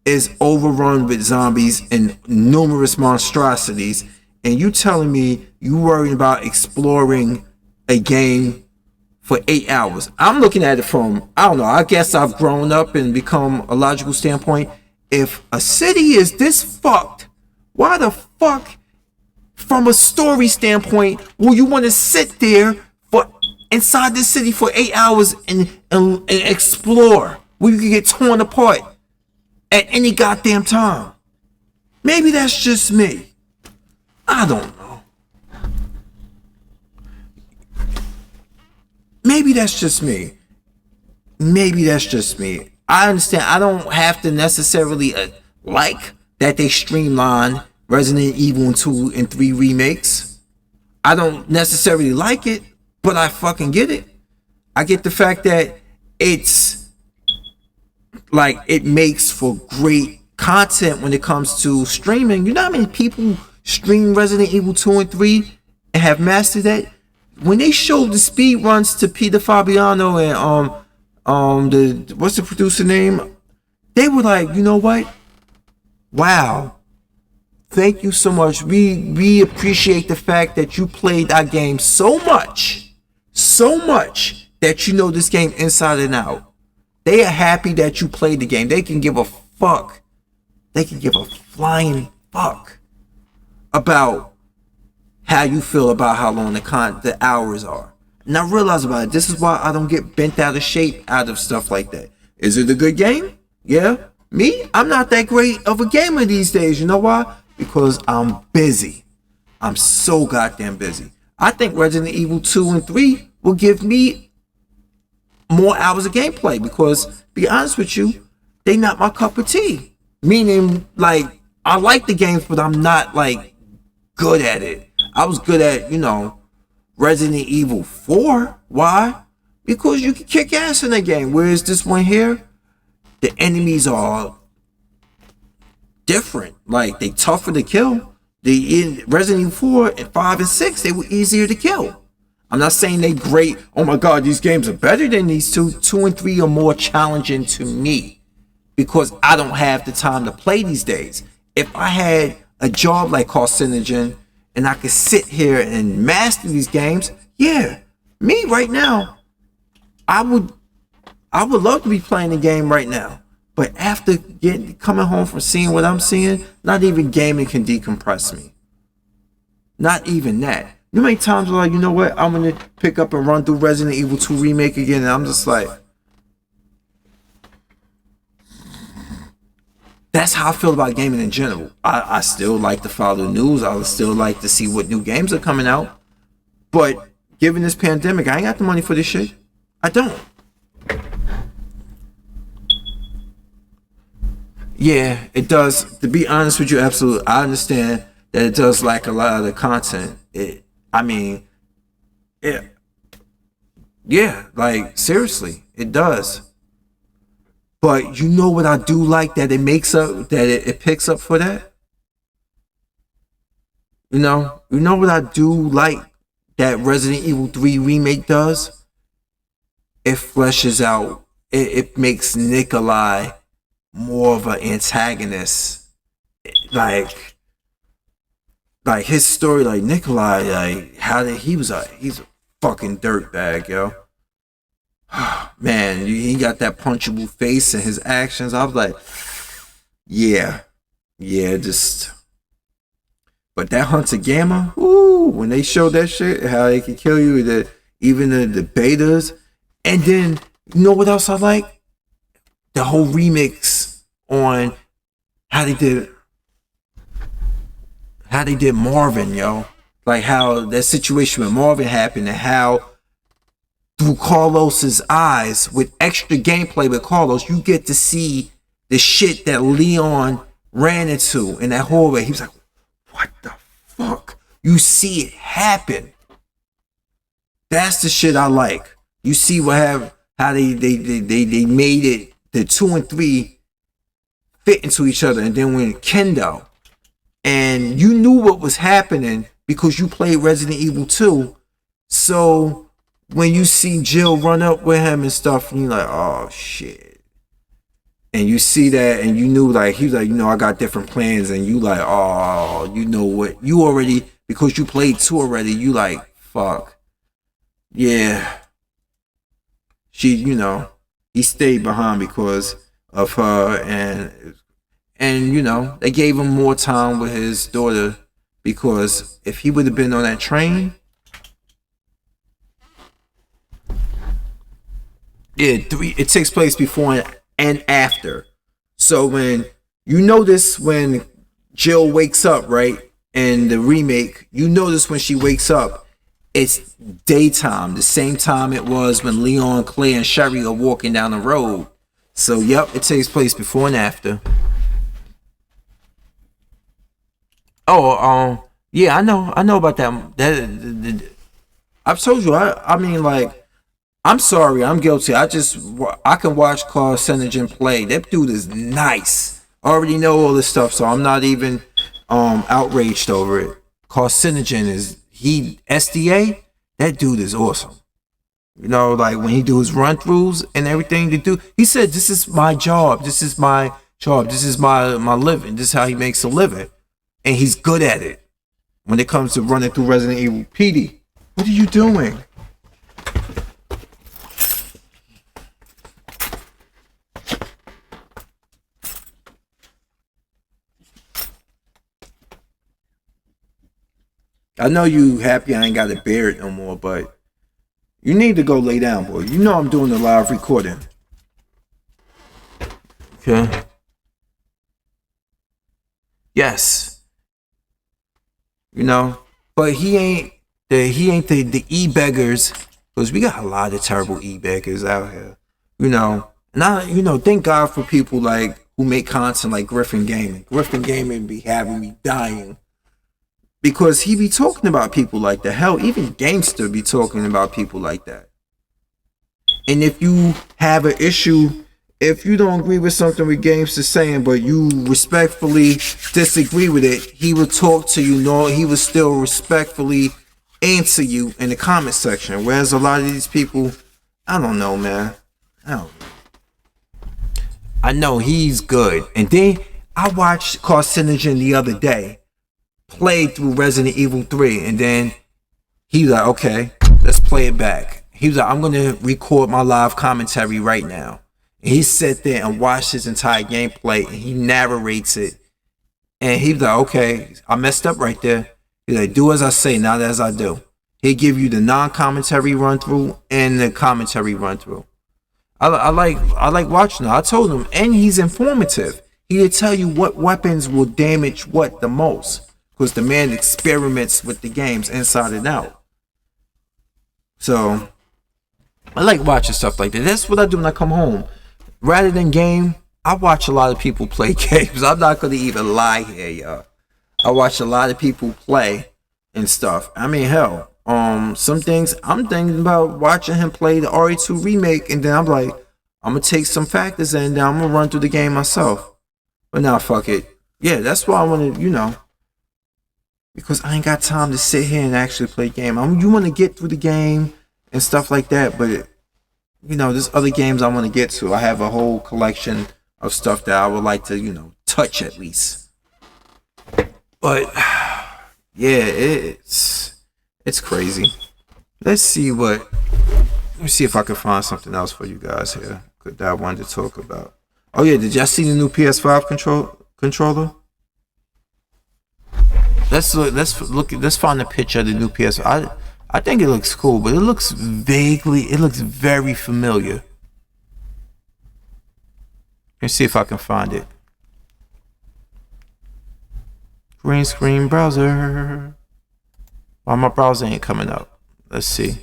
is overrun with zombies and numerous monstrosities. And you telling me you worrying about exploring a game for 8 hours. I'm looking at it from, I don't know, I guess I've grown up and become a logical standpoint. If a city is this fucked, why the fuck, from a story standpoint, will you want to sit there for inside this city for 8 hours and explore where you can get torn apart at any goddamn time? Maybe that's just me. I don't know. Maybe that's just me. Maybe that's just me. I understand. I don't have to necessarily like that they streamline Resident Evil 2 and 3 remakes. I don't necessarily like it, but I fucking get it. I get the fact that it's like it makes for great content when it comes to streaming. You know how many people stream Resident Evil 2 and 3 and have mastered that? When they showed the speed runs to Peter Fabiano and the what's the producer name, they were like, you know what? Wow. Thank you so much. We appreciate the fact that you played our game so much that you know this game inside and out. They are happy that you played the game. They can give a fuck. They can give a flying fuck about how you feel about how long the hours are. And I realize about it. This is why I don't get bent out of shape out of stuff like that. Is it a good game? Yeah. Me? I'm not that great of a gamer these days. You know why? Because I'm busy. I'm so goddamn busy. I think Resident Evil 2 and 3 will give me more hours of gameplay because, be honest with you, they not my cup of tea. Meaning, like, I like the games, but I'm not, like, good at it. I was good at, Resident Evil 4. Why? Because you can kick ass in the game. Whereas this one here, the enemies are different. Like, they tougher to kill. In Resident Evil 4 and 5 and 6, they were easier to kill. I'm not saying they great. Oh my God, these games are better than these two. 2 and 3 are more challenging to me because I don't have the time to play these days. If I had a job like Carcinogen and I could sit here and master these games, yeah, me right now, I would love to be playing the game right now. But after coming home from seeing what I'm seeing, not even gaming can decompress me. Not even that. You know how many times I'm like, you know what? I'm gonna pick up and run through Resident Evil 2 remake again, and I'm just like, that's how I feel about gaming in general. I still like to follow the news. I still like to see what new games are coming out. But given this pandemic, I ain't got the money for this shit. I don't. Yeah, it does. To be honest with you, absolutely. I understand that it does lack a lot of the content. Yeah, like seriously, it does. But you know what I do like that it makes up, that it picks up for that? You know what I do like that Resident Evil 3 remake does? It fleshes out, it makes Nikolai more of an antagonist. Like his story, like Nikolai, like he's a fucking dirtbag, yo. Man, he got that punchable face and his actions. I was like, yeah, just. But that Hunter Gamma, ooh, when they showed that shit, how they can kill you, even the betas, and then you know what else I like? The whole remix on how they did Marvin, yo. Like how that situation with Marvin happened, and how through Carlos's eyes, with extra gameplay with Carlos, you get to see the shit that Leon ran into in that hallway. He was like, what the fuck? You see it happen. That's the shit I like. You see what have how they made it, the 2 and 3 fit into each other. And then when Kendo, and you knew what was happening because you played Resident Evil 2. So when you see Jill run up with him and stuff, and you're like, oh shit. And you see that, and you knew, like, he was like, I got different plans, and you like, oh, you know what, you already, because you played 2 already, you like, fuck. Yeah. She, he stayed behind because of her, and they gave him more time with his daughter, because if he would have been on that train, it takes place before and after. So when you notice when Jill wakes up, right, in the remake, you notice when she wakes up, it's daytime, the same time it was when Leon, Claire, and Sherry are walking down the road. So yep, it takes place before and after. Oh, yeah, I know about that. I've told you. I mean, like, I'm sorry, I'm guilty. I can watch Carcinogen play. That dude is nice. I already know all this stuff, so I'm not even outraged over it. Carcinogen SDA. That dude is awesome. Like when he do his run throughs and everything to do. He said, "This is my job. This is my job. This is my living. This is how he makes a living." And he's good at it. When it comes to running through Resident Evil, PD, what are you doing? I know you happy I ain't got to bear it no more, but you need to go lay down, boy. I'm doing a live recording. Okay. Yes. But he ain't the e-beggars, because we got a lot of terrible e-beggars out here. And I thank God for people like who make content like Griffin Gaming. Griffin Gaming be having me dying, because he be talking about people like that. Hell, even Gangster be talking about people like that. And if you have an issue, if you don't agree with something with Gangster saying, but you respectfully disagree with it, he will talk to you. He will still respectfully answer you in the comment section. Whereas a lot of these people, I don't know, man. I know he's good. And then I watched Carcinogen the other day, played through Resident Evil 3, and then he was like, okay, let's play it back. He was like, I'm gonna record my live commentary right now. And he sat there and watched his entire gameplay, and he narrates it. And he was like, okay, I messed up right there. He's like, do as I say, not as I do. He'll give you the non-commentary run through and the commentary run through. I like watching it. I told him, and he's informative. He'll tell you what weapons will damage what the most, because the man experiments with the games inside and out. So I like watching stuff like that. That's what I do when I come home. Rather than game, I watch a lot of people play games. I'm not going to even lie here, y'all. I watch a lot of people play and stuff. I mean, hell, some things I'm thinking about watching him play the RE2 remake, and then I'm like, I'm going to take some factors in, and then I'm going to run through the game myself. But now, fuck it. Yeah, that's why I want to, because I ain't got time to sit here and actually play game. You want to get through the game and stuff like that, but there's other games I want to get to. I have a whole collection of stuff that I would like to, touch at least. But yeah, it's crazy. Let me see if I can find something else for you guys here that I wanted to talk about. Oh yeah, did y'all see the new PS5 controller? Let's find a picture of the new PS5. I think it looks cool, but it looks very familiar. Let's see if I can find it. Green screen browser. Why my browser ain't coming up? Let's see.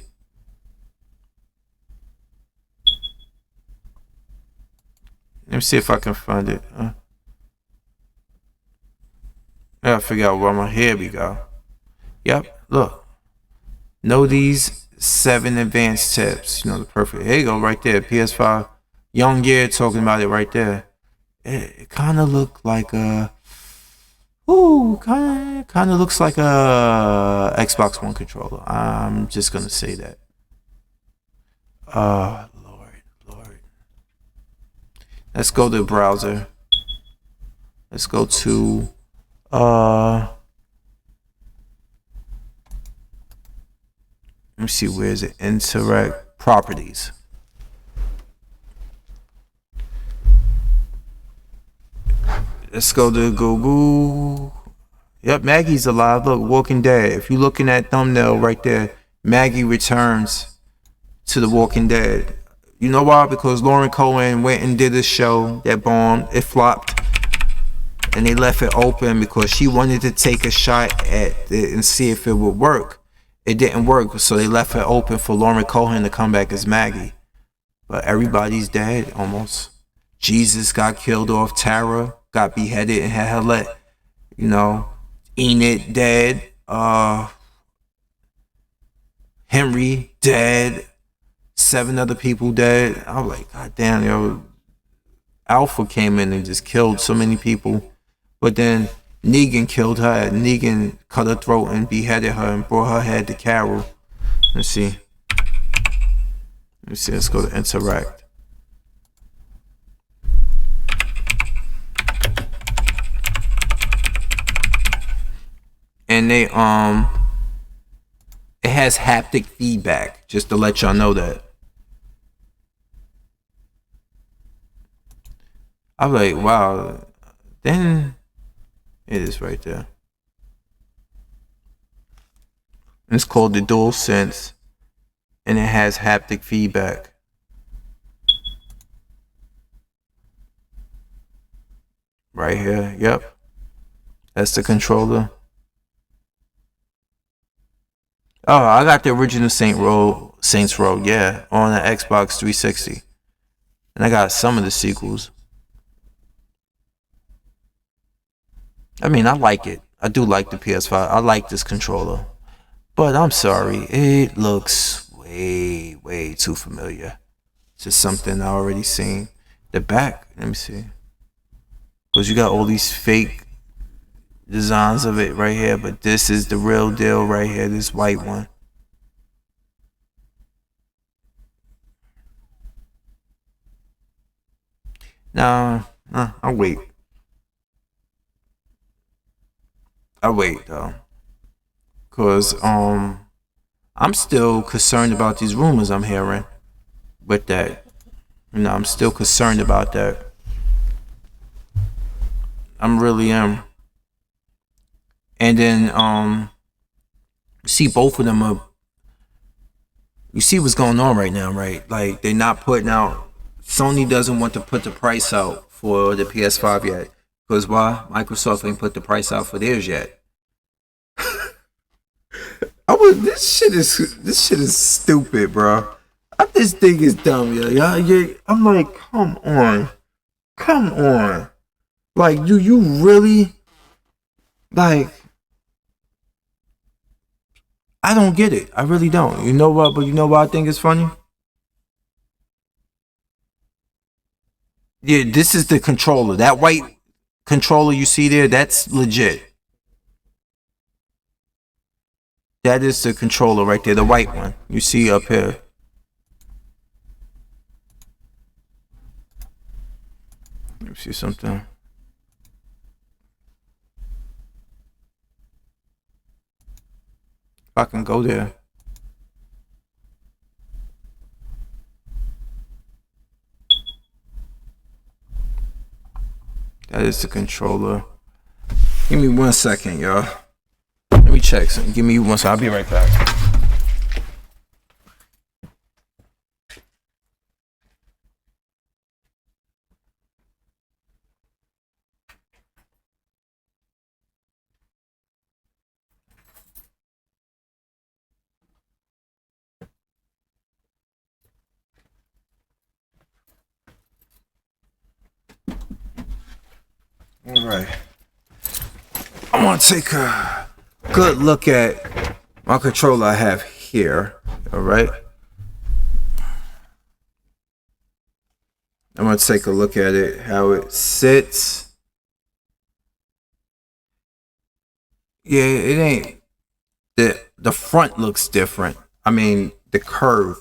Let me see if I can find it. I gotta figure out where my, here we go. Yep, look. Know these 7 advanced tips. You know, the perfect. Here you go, right there. PS5. Young Year talking about it right there. It kind of looked like a. Ooh, kind of looks like a Xbox One controller. I'm just gonna say that. Lord. Let's go to the browser. Let's go to let me see, where is it? Interact properties. Let's go to Google. Yep, Maggie's alive. Look, Walking Dead. If you're looking at thumbnail right there, Maggie returns to The Walking Dead. You know why? Because Lauren Cohen went and did a show that bombed. It flopped. And they left it open because she wanted to take a shot at it and see if it would work. It didn't work, so they left it open for Lauren Cohen to come back as Maggie. But everybody's dead almost. Jesus got killed off. Tara got beheaded and had her let, you know, Enid dead. Henry dead. 7 other people dead. I was like, God damn, yo. Alpha came in and just killed so many people. But then Negan killed her. Negan cut her throat and beheaded her and brought her head to Carol. Let's see. Let's go to interact. And they it has haptic feedback, just to let y'all know that. I'm like, wow. Then it is right there. It's called the DualSense, and it has haptic feedback. Right here, yep. That's the controller. Oh, I got the original Saints Row, yeah, on the Xbox 360. And I got some of the sequels. I mean, I like it. I do like the PS5. I like this controller. But I'm sorry, it looks way too familiar. It's just something I already seen. The back, let me see. Because you got all these fake designs of it right here, but this is the real deal right here, this white one. Now, I'll wait. I'll wait though. Cause I'm still concerned about these rumors I'm hearing with that. You know, I'm still concerned about that. I'm really am. And then see, both of them are. You see what's going on right now, right? Like, they're not putting out. Sony doesn't want to put the price out for the PS5 yet. Because why? Microsoft ain't put the price out for theirs yet. This shit is stupid, bro. This thing is dumb, yeah. I'm like, come on. Like, do you really, like, I don't get it. I really don't. You know what? But you know what I think is funny? Yeah, this is the controller. That white controller you see there, that's legit. That is the controller right there, the white one you see up here. Let me see something. If I can go there. That is the controller. Give me 1 second, y'all. Let me check something. Give me 1 second. I'll be right back. All right. I want to take a good look at my controller I have here. All right. I'm going to take a look at it, how it sits. Yeah, it ain't. The front looks different. I mean, the curve,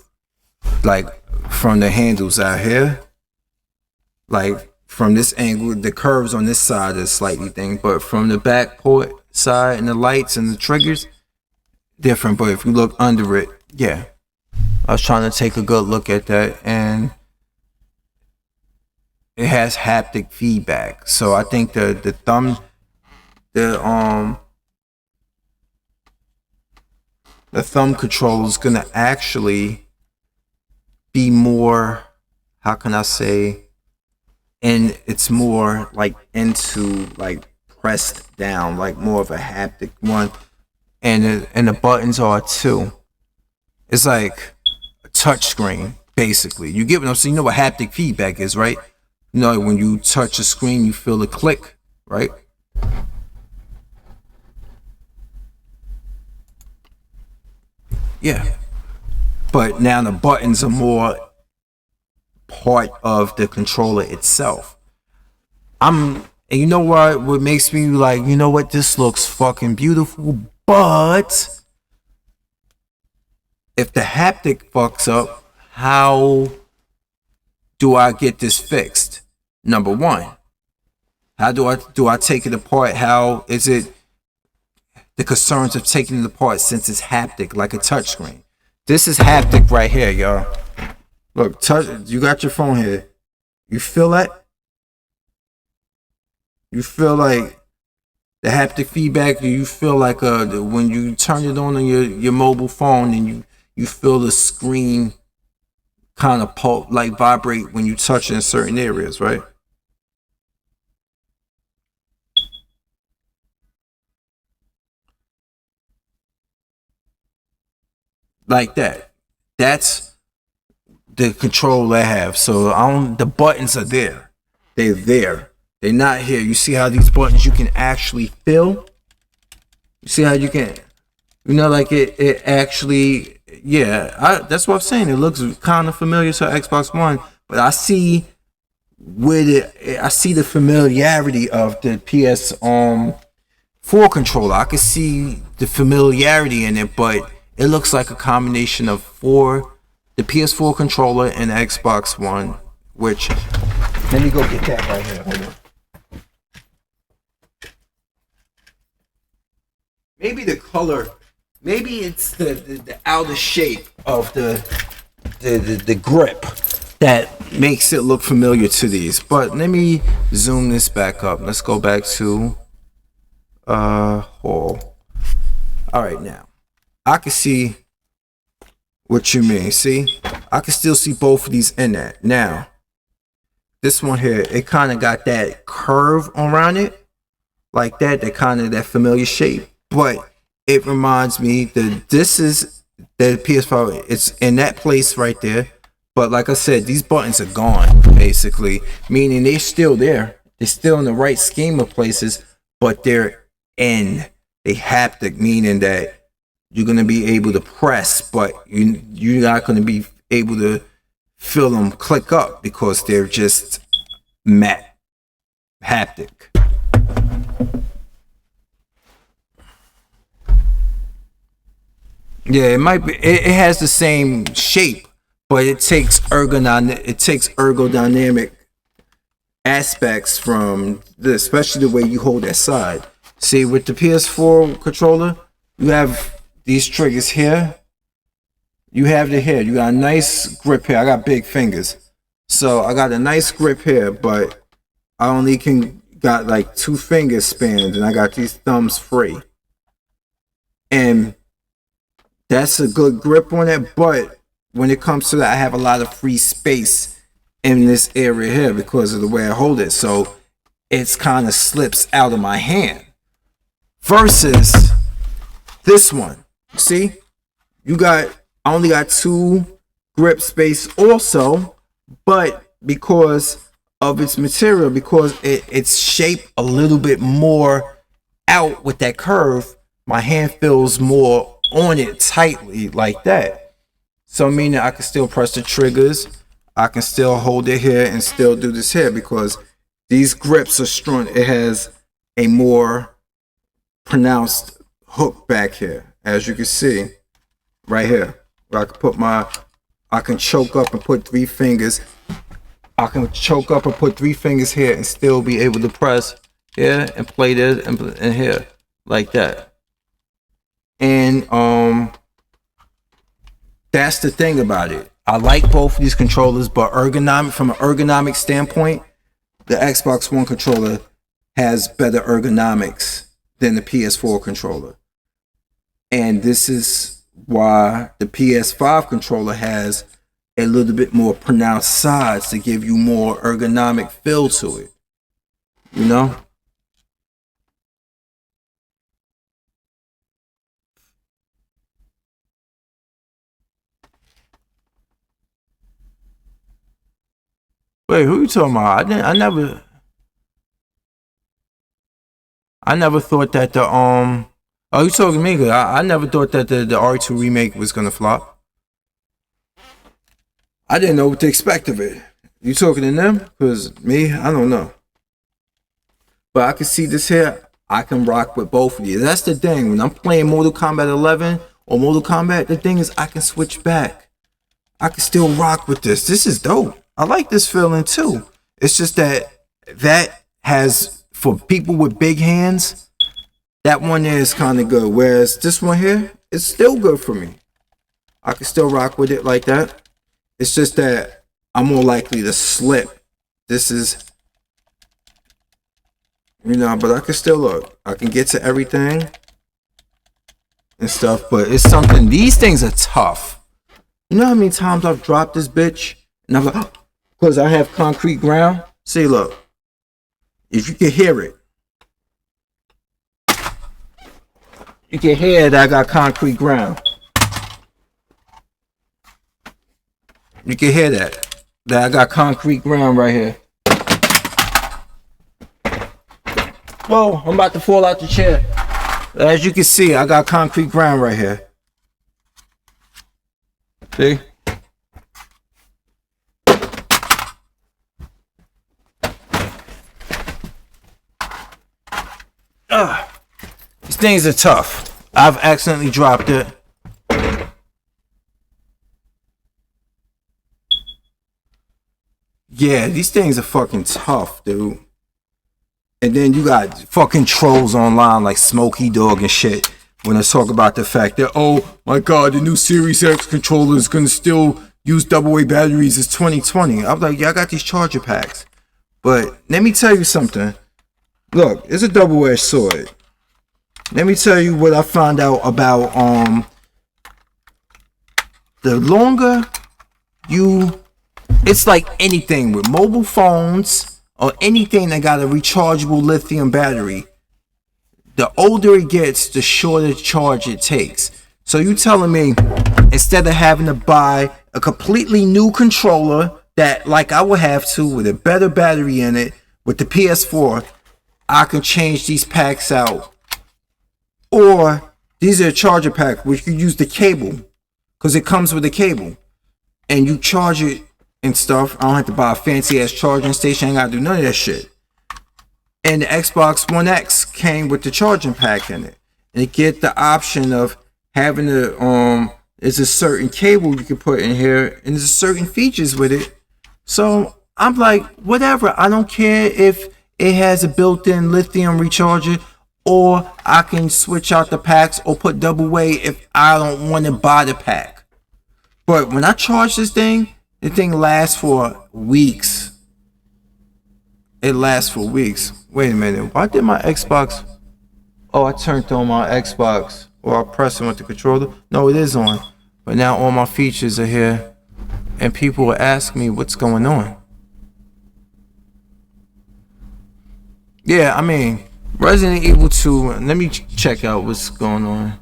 like from the handles out here, like from this angle, the curves on this side is slightly thing, but from the back port side and the lights and the triggers, different. But if you look under it, yeah. I was trying to take a good look at that, and it has haptic feedback. So I think the thumb, the the thumb control is gonna actually be more, how can I say, and it's more like into like pressed down, like more of a haptic one, and the buttons are too. It's like a touch screen basically. You get what I'm saying? You know what haptic feedback is, right? You know, when you touch a screen, you feel a click, right? Yeah. But now the buttons are more part of the controller itself. And you know what makes me like, you know what, this looks fucking beautiful, but if the haptic fucks up, how do I get this fixed? Number one, how do I take it apart? How is it the concerns of taking it apart since it's haptic like a touchscreen? This is haptic right here, y'all. Look, touch. You got your phone here. You feel that? You feel like the haptic feedback. You feel like when you turn it on your mobile phone and you feel the screen kind of like vibrate when you touch it in certain areas, right? Like that. That's the control I have. So the buttons are there. They're there. They're not here. You see how these buttons you can actually feel? You see how you can, like it actually, yeah, that's what I'm saying. It looks kind of familiar to Xbox One, but I see I see the familiarity of the PS4 controller. I can see the familiarity in it, but it looks like a combination of the PS4 controller and Xbox One, which, let me go get that right here. Hold on. Maybe the color, maybe it's the outer shape of the grip that makes it look familiar to these. But let me zoom this back up. Let's go back to Hall. All right, now I can see what you mean. See, I can still see both of these in that. Now, this one here, it kind of got that curve around it, like that kind of that familiar shape. But it reminds me that this is the PS5. It's in that place right there. But like I said, these buttons are gone, basically, meaning they're still there. They're still in the right scheme of places, but they're in a haptic, meaning that you're gonna be able to press, but you're not gonna be able to feel them click up because they're just matte haptic. Yeah, it might be. It has the same shape, but it takes ergodynamic aspects from especially the way you hold that side. See, with the PS4 controller, you have these triggers here. You have it here. You got a nice grip here. I got big fingers, so I got a nice grip here, but I only got like 2 fingers spanned, and I got these thumbs free, and that's a good grip on it. But when it comes to that, I have a lot of free space in this area here because of the way I hold it, so it's kind of slips out of my hand. Versus this one, see, I only got 2 grip space also, but because of its material because it's shaped a little bit more out with that curve. My hand feels more on it tightly like that. So meaning I can still press the triggers. I can still hold it here and still do this here because these grips are strong. It has a more pronounced hook back here, as you can see right here. Where I can choke up and put 3 fingers. I can choke up and put 3 fingers here and still be able to press here and play this and here like that. And that's the thing about it. I like both of these controllers, but from an ergonomic standpoint, the Xbox One controller has better ergonomics than the PS4 controller. And this is why the PS5 controller has a little bit more pronounced sides to give you more ergonomic feel to it. You know? Wait, who you talking about? I never thought that the oh, you talking to me? 'Cause I never thought that the R2 remake was gonna flop. I didn't know what to expect of it. You talking to them? Cause me, I don't know. But I can see this here. I can rock with both of you. That's the thing. When I'm playing Mortal Kombat 11 or Mortal Kombat, the thing is I can switch back. I can still rock with this. This is dope. I like this feeling too. It's just that has, for people with big hands, that one there is kind of good. Whereas this one here, it's still good for me. I can still rock with it like that. It's just that I'm more likely to slip. This is, but I can still look. I can get to everything and stuff, but it's something, these things are tough. You know how many times I've dropped this bitch and I'm like, because I have concrete ground. See, look, if you can hear it, you can hear that I got concrete ground. You can hear that I got concrete ground right here. Whoa, I'm about to fall out the chair. As you can see, I got concrete ground right here. See? These things are tough. I've accidentally dropped it. Yeah, these things are fucking tough, dude. And then you got fucking trolls online like Smokey Dog and shit when they talk about the fact that, oh my god, the new Series X controller is gonna still use AA batteries. It's 2020. I'm like, yeah, I got these charger packs. But let me tell you something. Look, it's a double-edged sword. Let me tell you what I found out about the longer it's like anything with mobile phones or anything that got a rechargeable lithium battery. The older it gets, the shorter charge it takes. So you telling me instead of having to buy a completely new controller that like I would have to with a better battery in it with the PS4, I can change these packs out. Or these are a charger pack which you use the cable because it comes with a cable and you charge it and stuff. I don't have to buy a fancy ass charging station. I ain't gotta do none of that shit. And the Xbox One X came with the charging pack in it. And it get the option of having there's a certain cable you can put in here and there's certain features with it. So I'm like, whatever. I don't care if it has a built-in lithium recharger or I can switch out the packs or put double A if I don't want to buy the pack. But when I charge this thing, the thing lasts for weeks. It lasts for weeks. Wait a minute. Why did my Xbox... Oh, I turned on my Xbox. Or I pressed it with the controller. No, it is on. But now all my features are here. And people will ask me what's going on. Yeah, I mean, Resident Evil 2. Let me check out what's going on.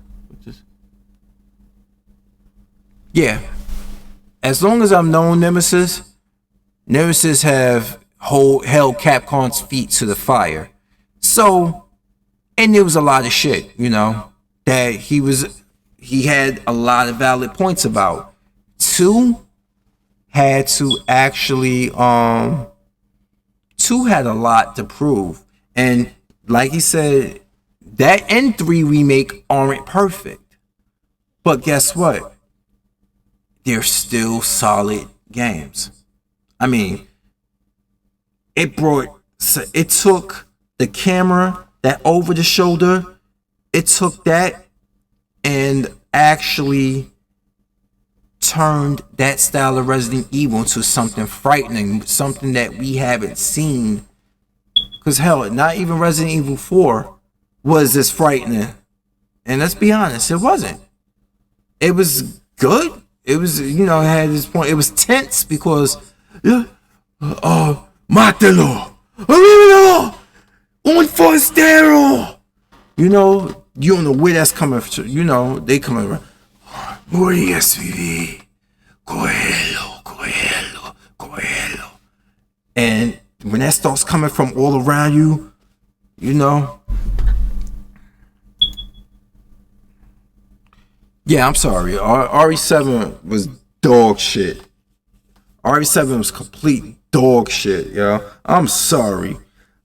Yeah. As long as I've known Nemesis have held Capcom's feet to the fire. So, and there was a lot of shit, that he had a lot of valid points about. Two had to actually Two had a lot to prove. And like he said, that and 3 remake aren't perfect. But guess what? They're still solid games. I mean, it took the camera, that over the shoulder, it took that and actually turned that style of Resident Evil into something frightening, something that we haven't seen. Because hell, not even Resident Evil 4 was this frightening. And let's be honest, it wasn't. It was good. It was, it had this point. It was tense because, Matelo, un forastero. You don't know where that's coming from. They coming around. Morias vivi. Coelho. And when that starts coming from all around you, yeah, I'm sorry. RE7 was dog shit. RE7 was complete dog shit, yo. I'm sorry.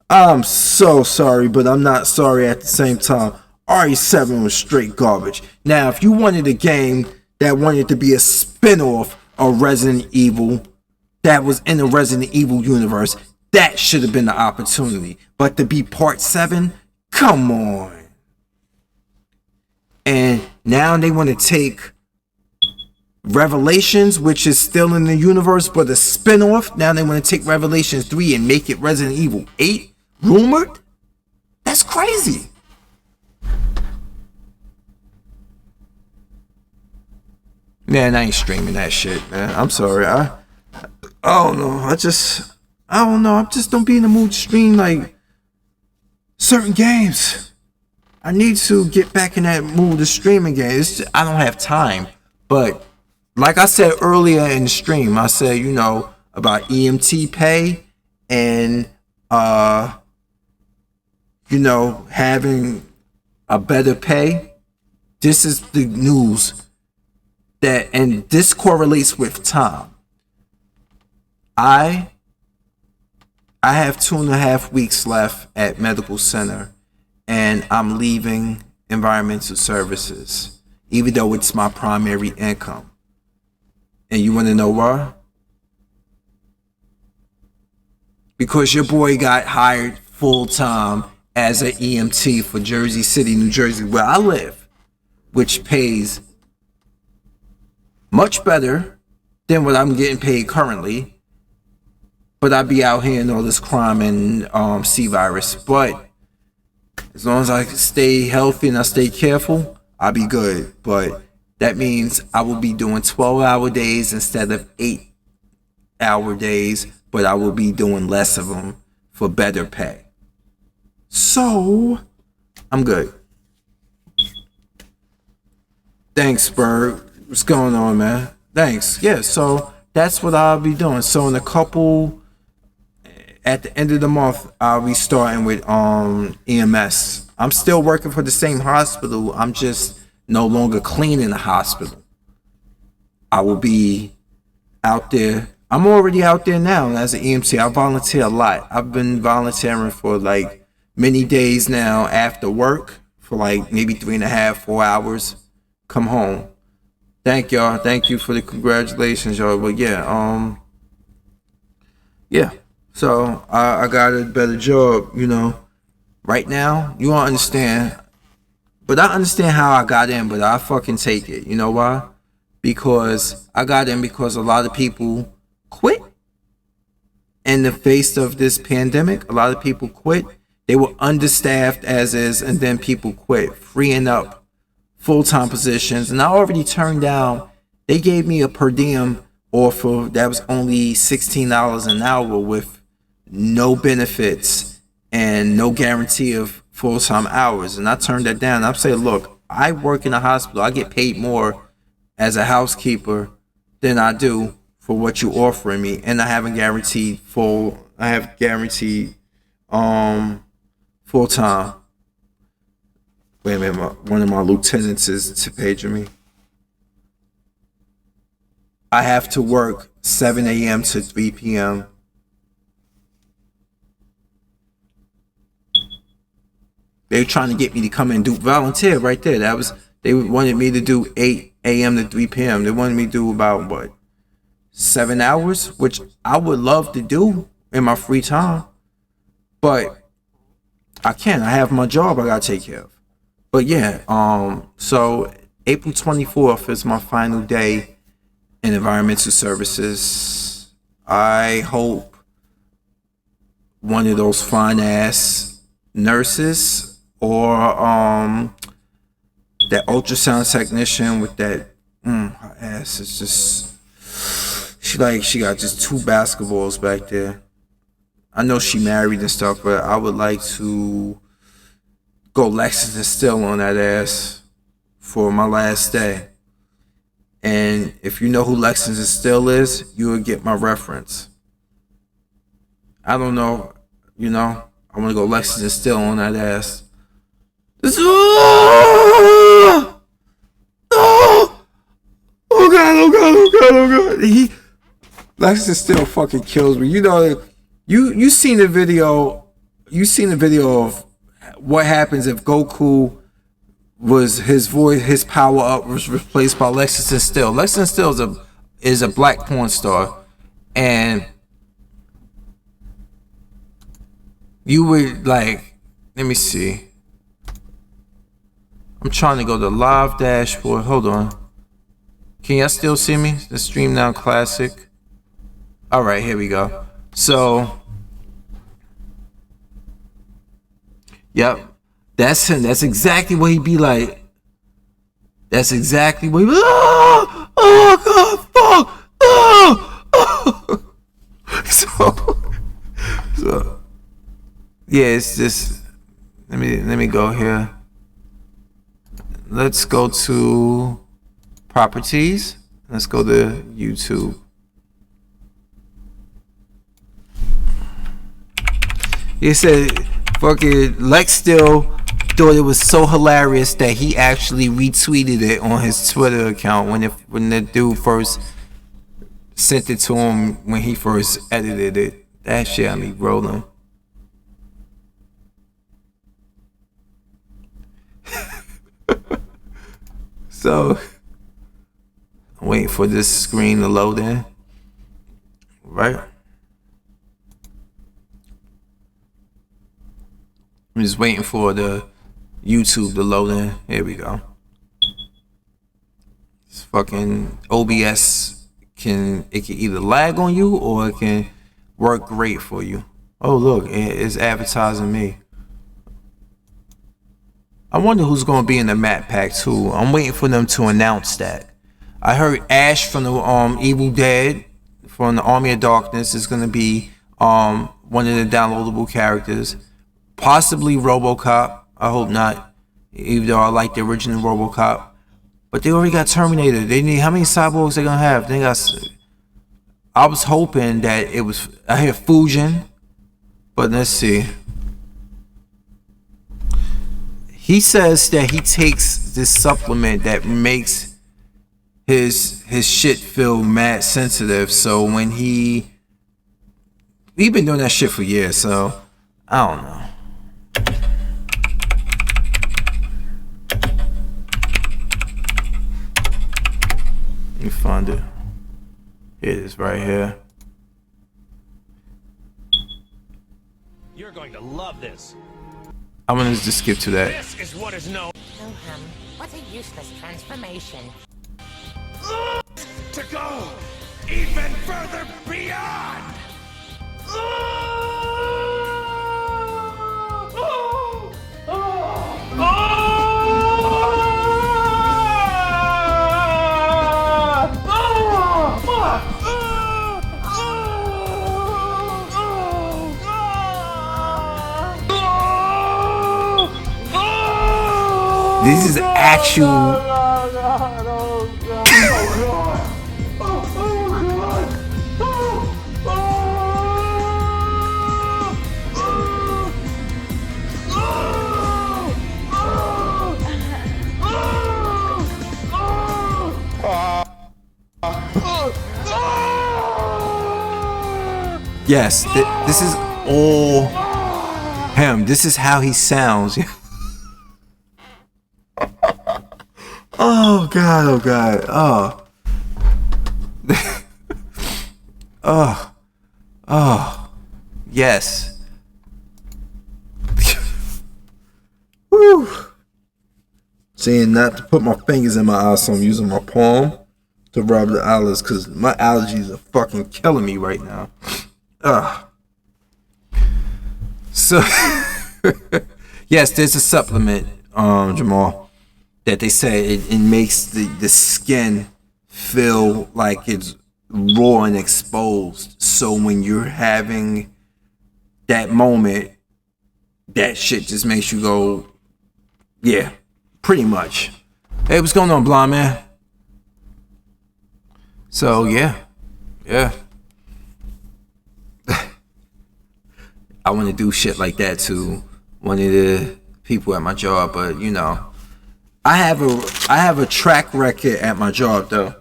I'm so sorry, but I'm not sorry at the same time. RE7 was straight garbage. Now, if you wanted a game that wanted to be a spin-off of Resident Evil that was in the Resident Evil universe, that should have been the opportunity. But to be part 7, come on. And now they want to take Revelations, which is still in the universe, but a spin-off. Now they want to take Revelations 3 and make it Resident Evil 8. Rumored? That's crazy. Man, I ain't streaming that shit, man. I'm sorry. I don't know. I don't know. I just don't be in the mood to stream like certain games. I need to get back in that mood to stream again. I don't have time. But like I said earlier in the stream, I said, about EMT pay and having a better pay. This is the news and this correlates with time. I have 2.5 weeks left at medical center, and I'm leaving environmental services, even though it's my primary income. And you want to know why? Because your boy got hired full-time as an EMT for Jersey City, New Jersey, where I live, which pays much better than what I'm getting paid currently. But I be out here in all this crime and C-virus. But as long as I stay healthy and I stay careful, I'll be good. But that means I will be doing 12-hour days instead of 8-hour days. But I will be doing less of them for better pay. So, I'm good. Thanks, Berg. What's going on, man? Thanks. Yeah, so that's what I'll be doing. So in at the end of the month, I'll be starting with EMS. I'm still working for the same hospital. I'm just no longer cleaning the hospital. I will be out there. I'm already out there now as an EMT. I volunteer a lot. I've been volunteering for like many days now after work for like maybe 3.5, 4 hours. Come home. Thank y'all. Thank you for the congratulations, y'all. But yeah, So I got a better job, Right now, you don't understand. But I understand how I got in, but I fucking take it. You know why? Because I got in because a lot of people quit. In the face of this pandemic, a lot of people quit. They were understaffed as is, and then people quit, freeing up full-time positions. And I already turned down, they gave me a per diem offer that was only $16 an hour with no benefits and no guarantee of full-time hours. And I turned that down. I'm saying, look, I work in a hospital. I get paid more as a housekeeper than I do for what you're offering me. And I haven't guaranteed full I have guaranteed full time. Wait a minute, one of my lieutenants is paging me. I have to work 7 a.m. to 3 p.m. They were trying to get me to come and do volunteer right there. They wanted me to do 8 a.m. to 3 p.m. They wanted me to do about what, 7 hours, which I would love to do in my free time, but I can't. I have my job I gotta take care of. But yeah, so April 24th is my final day in environmental services. I hope one of those fine ass nurses or that ultrasound technician with that her ass is just she got just 2 basketballs back there. I know she married and stuff, but I would like to go Lexington still on that ass for my last day. And if you know who Lexington still is, you will get my reference. I don't know, I want to go Lexington still on that ass. Oh God. Lexington still fucking kills me. You seen the video. You seen the video of what happens if Goku was his power up was replaced by Lexington Still. Lexington Still is a black porn star, and you would like. Let me see. I'm trying to go to live dashboard. Hold on. Can y'all still see me? The stream now classic. All right, here we go. So, yep, that's him. That's exactly what he be like. That's exactly what he. Oh God, fuck! Oh. So, yeah, it's just. Let me go here. Let's go to properties. Let's go to YouTube. He said, fucking Lex Still thought it was so hilarious that he actually retweeted it on his Twitter account when the dude first sent it to him when he first edited it. That shit had me rolling. So, I'm waiting for this screen to load in. Right? I'm just waiting for the YouTube to load in. Here we go. This fucking OBS can either lag on you or it can work great for you. Oh look, it's advertising me. I wonder who's gonna be in the map pack too. I'm waiting for them to announce that. I heard Ash from the Evil Dead from the Army of Darkness is gonna be one of the downloadable characters. Possibly RoboCop. I hope not. Even though I like the original RoboCop. But they already got Terminator. They need how many cyborgs they gonna have? They got. I was hoping that it was. I hear Fusion, but let's see. He says that he takes this supplement that makes his shit feel mad sensitive. So when we've been doing that shit for years. So I don't know. Let me find it. Here it is right here. You're going to love this. I'm gonna just skip to that. This is what is known. What a useless transformation. To go even further beyond. This is actual. Yes, this is all him. This is how he sounds. Oh God, oh God, oh. Oh, yes. Woo. Saying not to put my fingers in my eyes, so I'm using my palm to rub the eyelids because my allergies are fucking killing me right now. So, yes, there's a supplement, Jamal, that they say it makes the skin feel like it's raw and exposed. So when you're having that moment, that shit just makes you go, yeah, pretty much. Hey, what's going on, blonde man? So yeah. I want to do shit like that to one of the people at my job, but you know, I have a track record at my job though.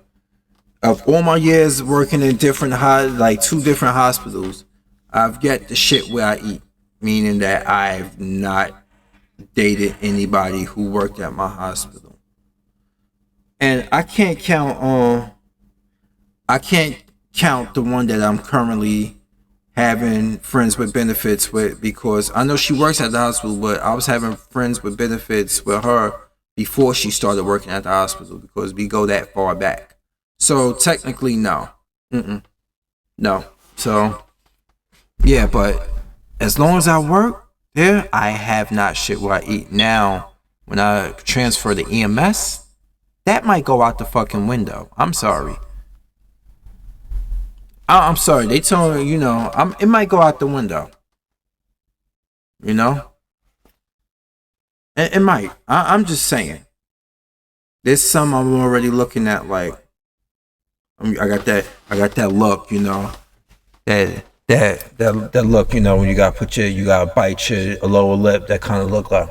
Of all my years working in different like 2 different hospitals, I've got the shit where I eat, meaning that I've not dated anybody who worked at my hospital, and I can't count the one that I'm currently having friends with benefits with, because I know she works at the hospital, but I was having friends with benefits with her before she started working at the hospital because we go that far back. So technically, no. No. So, yeah, but as long as I work there, I have not shit where I eat. Now, when I transfer to EMS, that might go out the fucking window. I'm sorry. I'm sorry. They told me, you know, it might go out the window. You know? It might. I'm just saying. There's some I'm already looking at like, I got that look, you know. That look, you know, when you gotta bite your lower lip, that kind of look like.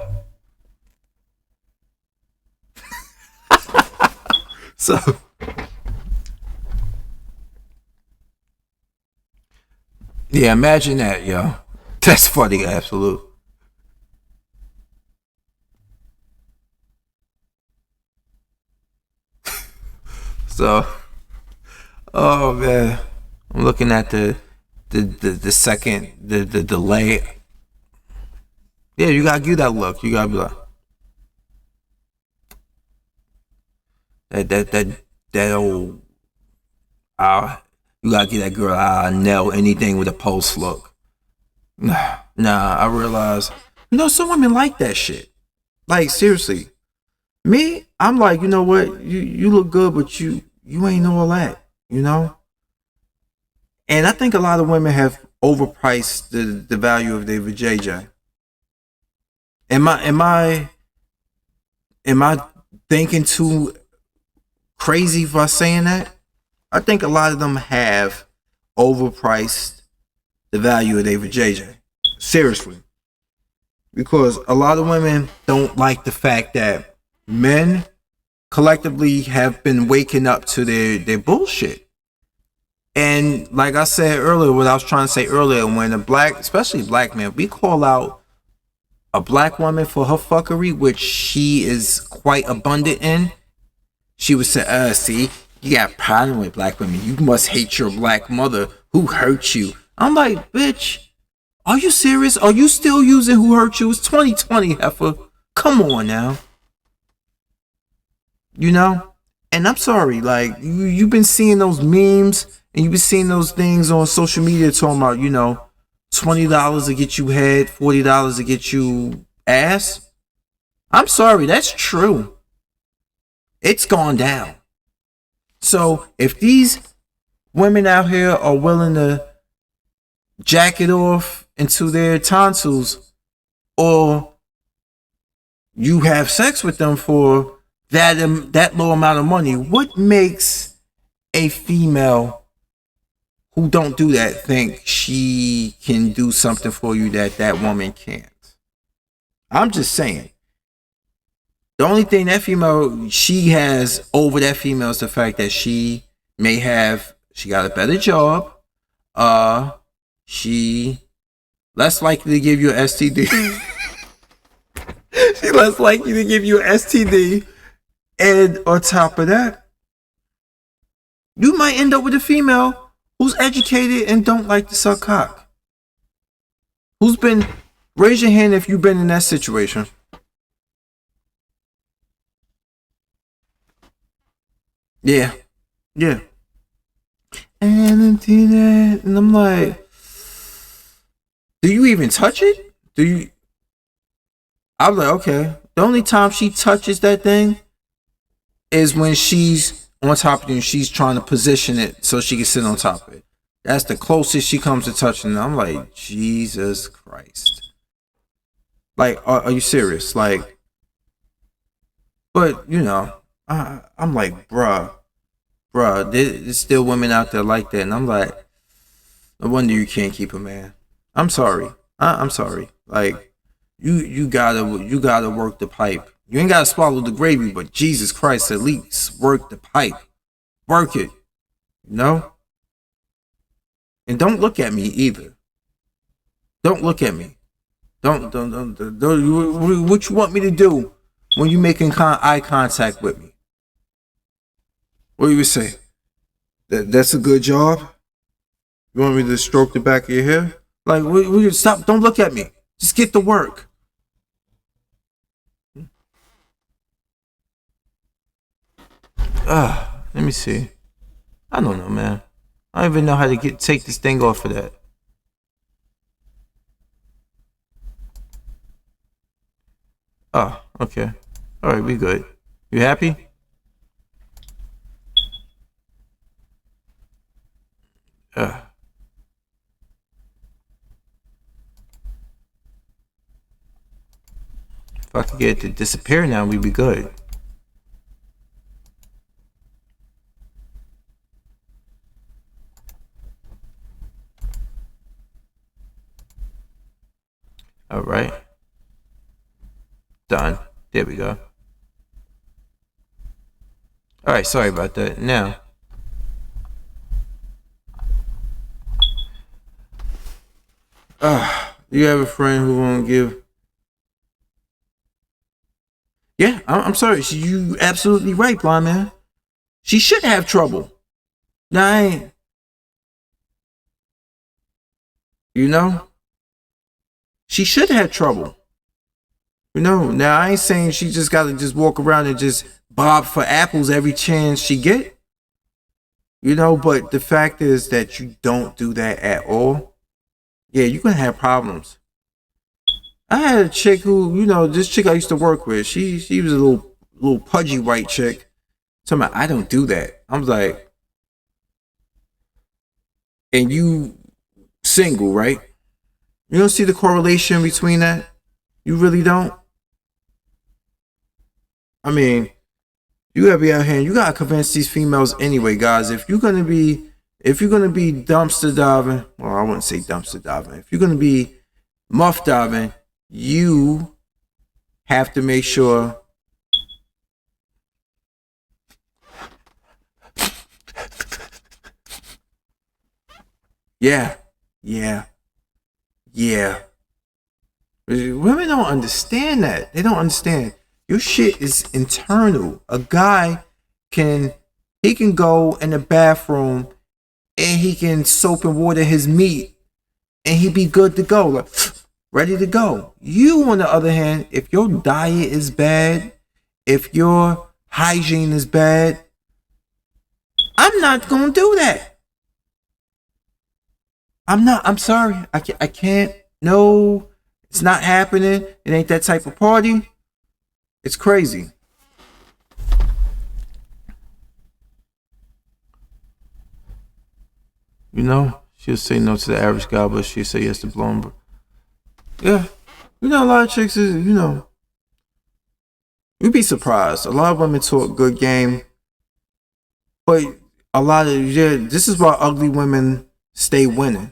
So yeah, imagine that, yo. That's funny, absolute. So, oh man, I'm looking at the second the delay. Yeah, you gotta give that look. You gotta be like that old. You gotta get that girl. Nail anything with a post look. Nah, I realize. You know, some women like that shit. Like seriously, me, I'm like, you know what? You look good, but you ain't all that. You know. And I think a lot of women have overpriced the value of their vajayjay. Am I thinking too crazy by saying that? I think a lot of them have overpriced the value of their vajayjay. Seriously. Because a lot of women don't like the fact that men collectively have been waking up to their bullshit. And like I said earlier, what I was trying to say earlier, when especially black man, we call out a black woman for her fuckery, which she is quite abundant in, she would say, see, you got a problem with black women. You must hate your black mother who hurt you. I'm like, bitch, are you serious? Are you still using who hurt you? It's 2020, heifer. Come on now. You know? And I'm sorry, like, you've been seeing those memes and you've been seeing those things on social media talking about, you know, $20 to get you head, $40 to get you ass. I'm sorry, that's true. It's gone down. So if these women out here are willing to jack it off into their tonsils, or you have sex with them for that low amount of money, what makes a female who don't do that think she can do something for you that woman can't? I'm just saying. The only thing that female she has over that female is the fact that she got a better job, she less likely to give you an STD. She less likely to give you an STD. And on top of that, you might end up with a female who's educated and don't like to suck cock. Raise your hand if you've been in that situation. Yeah. And I'm like, do you even touch it? I'm like, okay. The only time she touches that thing is when she's on top of you and she's trying to position it so she can sit on top of it. That's the closest she comes to touching it. I'm like, Jesus Christ. Like, are you serious? Like, but, I'm like, bruh, there's still women out there like that. And I'm like, no wonder you can't keep a man. I'm sorry. I'm sorry. Like, you gotta work the pipe. You ain't gotta swallow the gravy, but Jesus Christ, at least work the pipe. Work it. And don't look at me either. Don't look at me. Don't what you want me to do when you making eye contact with me? What do you say? That's a good job? You want me to stroke the back of your hair? Like, stop. Don't look at me. Just get to work. Let me see. I don't know, man. I don't even know how to take this thing off of that. Oh, okay. All right, we good. You happy? If I could get it to disappear now, we'd be good. All right. Done. There we go. All right, sorry about that. Now, you have a friend who won't give. Yeah, I'm sorry. You absolutely right, blind man. She should have trouble. Now, I ain't. She should have trouble. Now I ain't saying she just gotta just walk around and just bob for apples every chance she get. But the fact is that you don't do that at all. Yeah, you're gonna have problems. I had a chick who, this chick I used to work with, she was a little pudgy white chick. So I don't do that. I'm like, and you single, right? You don't see the correlation between that? You really don't? I mean, you gotta be out here and you gotta convince these females anyway, guys. If you're gonna be dumpster diving, well, I wouldn't say dumpster diving. If you're gonna be muff diving, you have to make sure Yeah. Women don't understand that. They don't understand. Your shit is internal. A guy can go in the bathroom and he can soap and water his meat and he be good to go, like ready to go. You, on the other hand, if your diet is bad, if your hygiene is bad, I'm not gonna do that. I'm sorry. I can't. No, it's not happening. It ain't that type of party. It's crazy. She'll say no to the average guy, but she'll say yes to blowing. Yeah. A lot of chicks is, you'd be surprised. A lot of women talk good game. But this is why ugly women stay winning.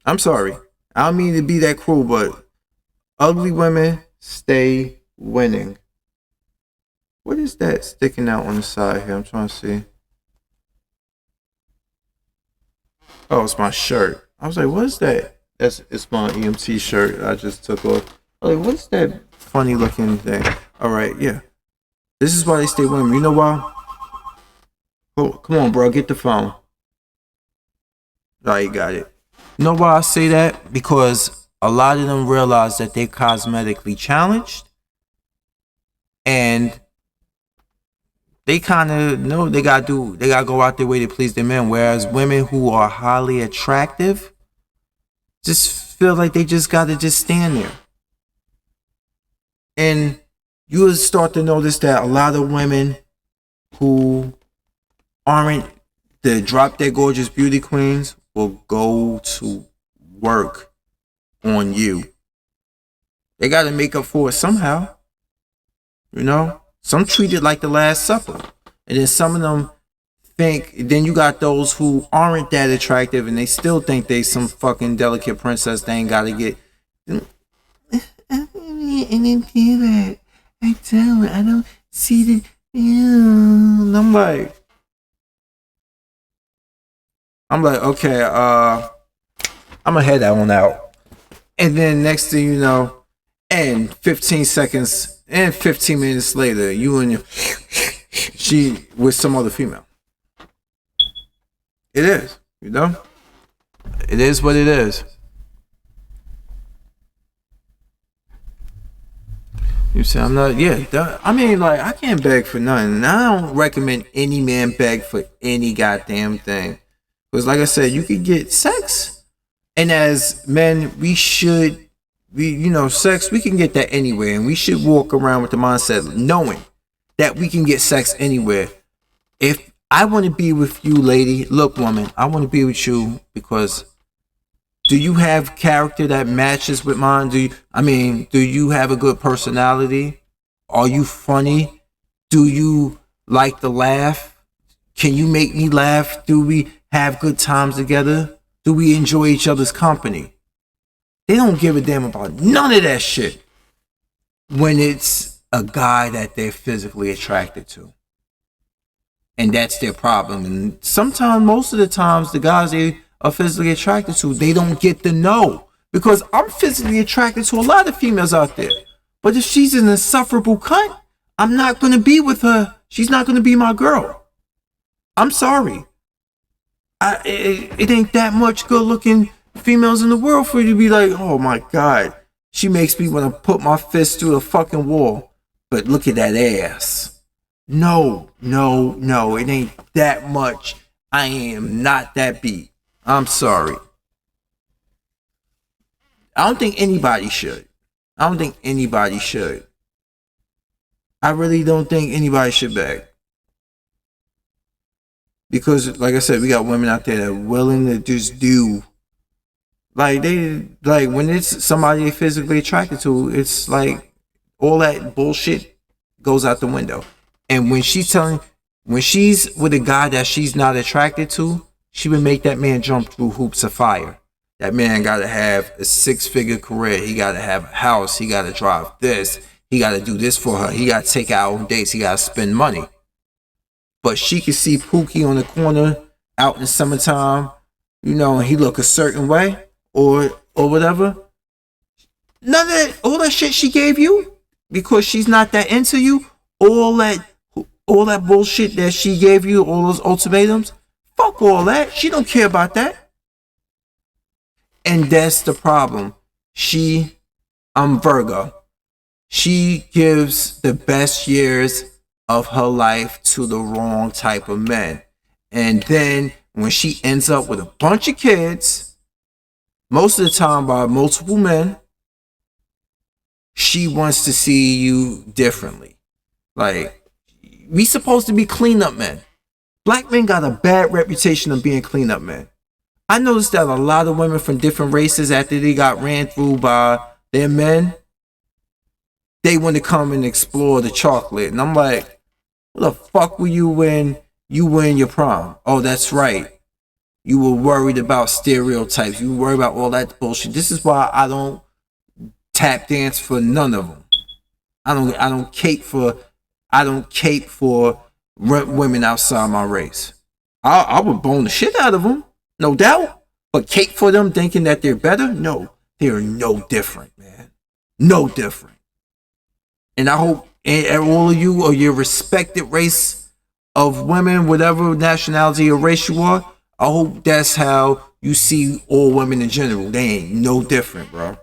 I'm sorry. I don't mean to be that cruel, but ugly women stay winning. What is that sticking out on the side here? I'm trying to see. Oh, it's my shirt. I was like, what's that? It's my EMT shirt I just took off. I was like, what's that funny looking thing? All right, yeah. This is why they stay women. You know why? Oh, come on, bro, get the phone. Oh, you got it. You know why I say that? Because a lot of them realize that they're cosmetically challenged, and they kind of know they gotta go out their way to please their men. Whereas women who are highly attractive just feel like they just gotta just stand there. And you will start to notice that a lot of women who aren't the drop dead gorgeous beauty queens will go to work on you. They gotta make up for it somehow. You know? Some treat it like the Last Supper. And then some of them think, then you got those who aren't that attractive and they still think they some fucking delicate princess they ain't gotta get. I didn't feel that. I don't see the. And I'm like, okay, I'm gonna head that one out. And then next thing you know, and 15 seconds and 15 minutes later, you and she with some other female. It is, you know? It is what it is. You see, I'm not, I mean, like, I can't beg for nothing. And I don't recommend any man beg for any goddamn thing. Because, like I said, you can get sex. And as men, sex, we can get that anywhere. And we should walk around with the mindset knowing that we can get sex anywhere. If I want to be with you, lady, look, woman, I want to be with you because do you have character that matches with mine? Do you have a good personality? Are you funny? Do you like to laugh? Can you make me laugh? Do we have good times together? Do we enjoy each other's company? They don't give a damn about none of that shit when it's a guy that they're physically attracted to. And that's their problem. And sometimes, most of the times, the guys they are physically attracted to, they don't get to know. Because I'm physically attracted to a lot of females out there. But if she's an insufferable cunt, I'm not going to be with her. She's not going to be my girl. I'm sorry. It ain't that much good looking females in the world for you to be like, oh my God, she makes me want to put my fist through the fucking wall. But look at that ass. No, it ain't that much. I am not that beat. I'm sorry. I don't think anybody should. I really don't think anybody should beg. Because, like I said, we got women out there that are willing to just do. Like, when it's somebody they're physically attracted to, it's like all that bullshit goes out the window. And when she's with a guy that she's not attracted to, she would make that man jump through hoops of fire. That man got to have a 6-figure career. He got to have a house. He got to drive this. He got to do this for her. He got to take out on dates. He got to spend money. But she can see Pookie on the corner out in the summertime, and he look a certain way or whatever. None of that, all that shit she gave you because she's not that into you, all that bullshit that she gave you, all those ultimatums, fuck all that. She don't care about that. And that's the problem. I'm Virgo. She gives the best years of her life to the wrong type of men. And then when she ends up with a bunch of kids, most of the time by multiple men, she wants to see you differently. Like, we supposed to be cleanup men. Black men got a bad reputation of being cleanup men. I noticed that a lot of women from different races, after they got ran through by their men, they want to come and explore the chocolate. And I'm like, what the fuck were you when you were in your prom? Oh, that's right. You were worried about stereotypes. You were worried about all that bullshit. This is why I don't tap dance for none of them. I don't cape for women outside my race. I would bone the shit out of them, no doubt. But cape for them thinking that they're better? No, they're no different, man. No different. And I hope and all of you or your respected race of women, whatever nationality or race you are, I hope that's how you see all women in general. They ain't no different, bro.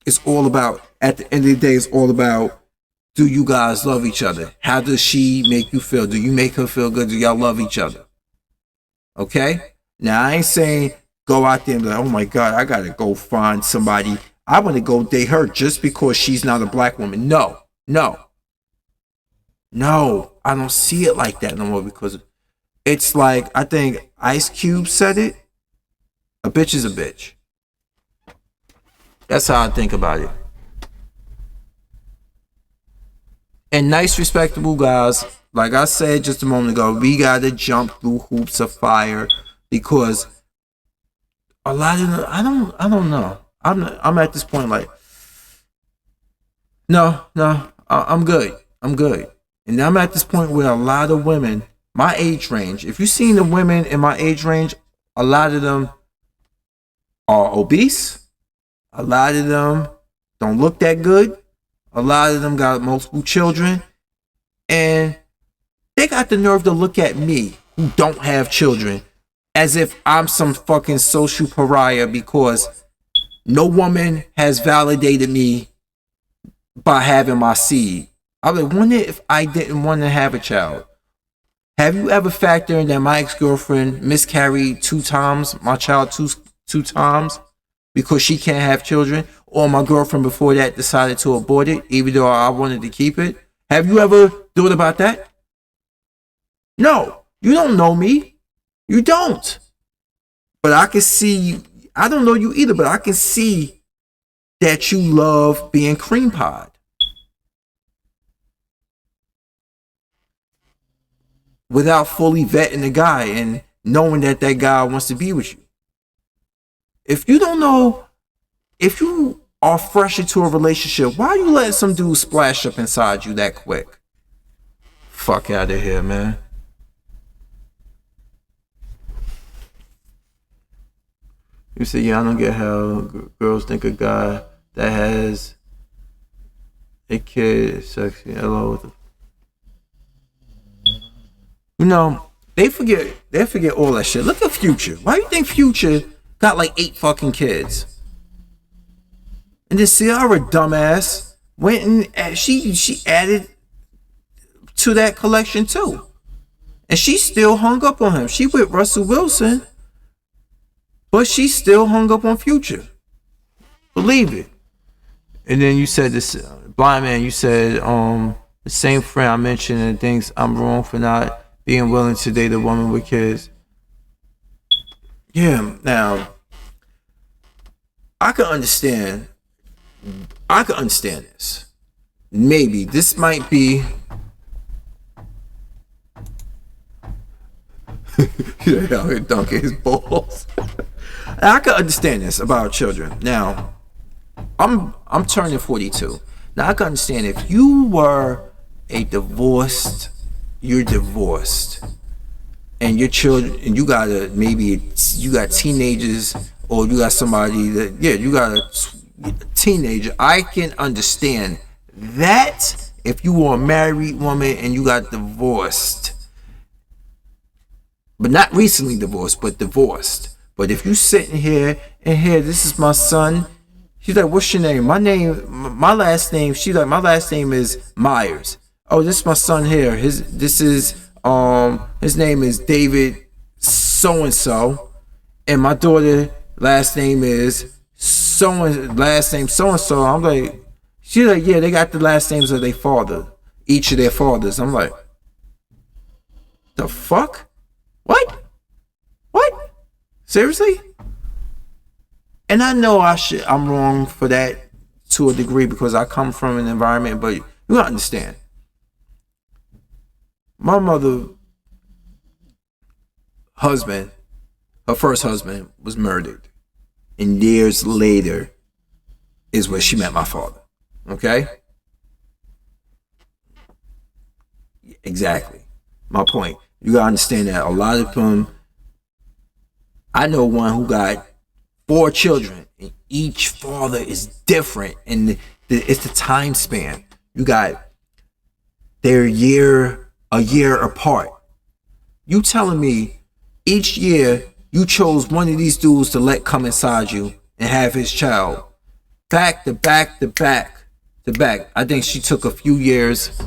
It's all about, at the end of the day, it's all about, do you guys love each other? How does she make you feel? Do you make her feel good? Do y'all love each other? Okay? Now, I ain't saying go out there and be like, oh my God, I gotta go find somebody. I want to go date her just because she's not a black woman. No, I don't see it like that no more, because it's like, I think Ice Cube said it, a bitch is a bitch. That's how I think about it. And nice, respectable guys, like I said just a moment ago, we gotta jump through hoops of fire, because a lot of them, I don't know. I'm at this point like, no, I'm good. And I'm at this point where a lot of women, my age range, if you've seen the women in my age range, a lot of them are obese. A lot of them don't look that good. A lot of them got multiple children. And they got the nerve to look at me, who don't have children, as if I'm some fucking social pariah because no woman has validated me by having my seed. I would wonder if I didn't want to have a child. Have you ever factored in that my ex-girlfriend miscarried 2 times, my child two times, because she can't have children? Or my girlfriend before that decided to abort it, even though I wanted to keep it? Have you ever thought about that? No, you don't know me. You don't. But I can see, I don't know you either, but I can see that you love being cream pied. Without fully vetting the guy and knowing that that guy wants to be with you. If you don't know, if you are fresh into a relationship, why are you letting some dude splash up inside you that quick? Fuck out of here, man. You say, yeah, I don't get how girls think a guy that has a kid is sexy. Hello with him. You know, they forget all that shit. Look at Future. Why do you think Future got like 8 fucking kids? And then Ciara, dumbass, went and she added to that collection too. And she still hung up on him. She with Russell Wilson, but she still hung up on Future. Believe it. And then you said this, blind man, you said the same friend I mentioned and thinks I'm wrong for not being willing to date a woman with kids. Yeah, now I can understand this. Maybe this might be out here dunking his balls. I can understand this about children. Now, I'm turning 42. Now I can understand if you were you're divorced, and your children, and you got teenagers, or you got somebody that, yeah, you got a teenager. I can understand that if you were a married woman and you got divorced, but not recently divorced, but divorced. But if you sitting here and here, this is my son. She's like, what's your name? My last name. She's like, my last name is Myers. Oh, this is my son here. His name is David so and so, and my daughter last name is so and so. I'm like, she's like, yeah, they got the last names of their father, each of their fathers. I'm like, the fuck? What? Seriously? And I know I'm wrong for that to a degree because I come from an environment, but you gotta understand. My mother, her first husband was murdered. And years later is where she met my father. Okay? Exactly. My point. You gotta understand that a lot of them, I know one who got 4 children, and each father is different, and it's the time span. You got a year apart. You telling me each year you chose one of these dudes to let come inside you and have his child, back to back to back to back. I think she took a few years.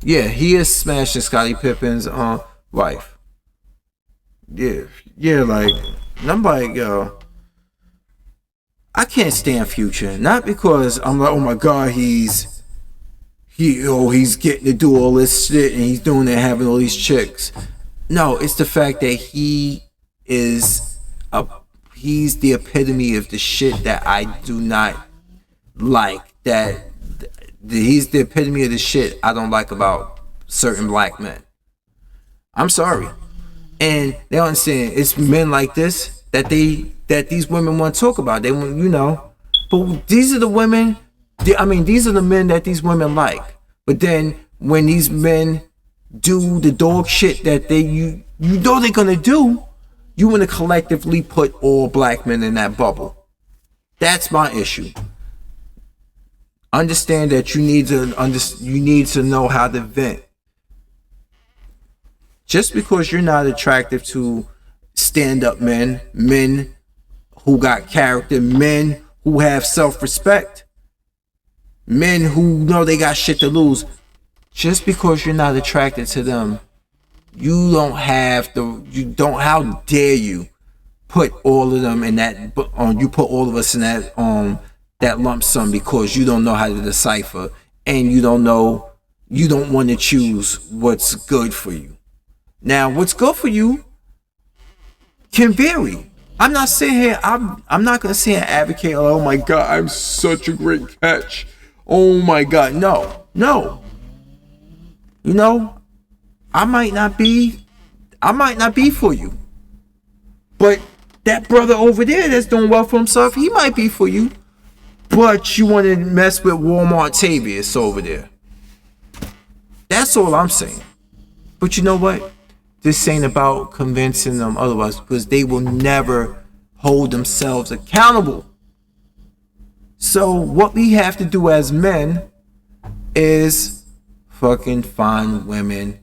Yeah, he is smashing Scottie Pippen's wife. Yeah, like, and I'm like, yo, I can't stand Future. Not because I'm like, oh my god, he's getting to do all this shit and he's doing it, having all these chicks. No, it's the fact that he's the epitome of the shit that I do not like. He's the epitome of the shit I don't like about certain black men. I'm sorry. And they don't understand, it's men like this that these women want to talk about. They want, but these are the women. These are the men that these women like. But then when these men do the dog shit that you know they're gonna do, you want to collectively put all black men in that bubble. That's my issue. Understand that you need to know how to vent. Just because you're not attractive to stand-up men who got character, men who have self-respect, men who know they got shit to lose, just because you're not attracted to them, how dare you put all of them in that, you put all of us in that lump sum because you don't know how to decipher, and you don't want to choose what's good for you. Now, what's good for you can vary. I'm not sitting here, I'm not gonna sit here and advocate, oh my god, I'm such a great catch. Oh my god, no. I might not be for you. But that brother over there that's doing well for himself, he might be for you. But you want to mess with Walmart Tavius over there. That's all I'm saying. But you know what? This ain't about convincing them otherwise, because they will never hold themselves accountable. So what we have to do as men is fucking find women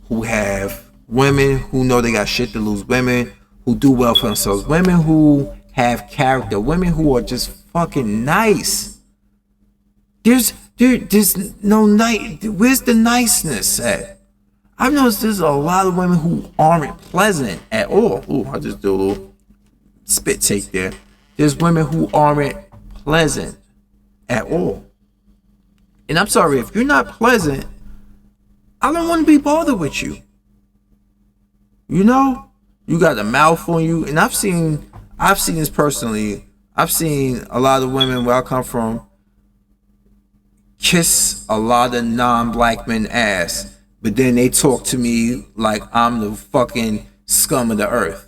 who know they got shit to lose, women who do well for themselves, women who have character, women who are just fucking nice. There's no nice. Where's the niceness at? I've noticed there's a lot of women who aren't pleasant at all. Ooh, I just did a little spit take there. There's women who aren't pleasant at all. And I'm sorry, if you're not pleasant, I don't want to be bothered with you. You got a mouth on you, and I've seen this personally. I've seen a lot of women where I come from kiss a lot of non-black men ass, but then they talk to me like I'm the fucking scum of the earth.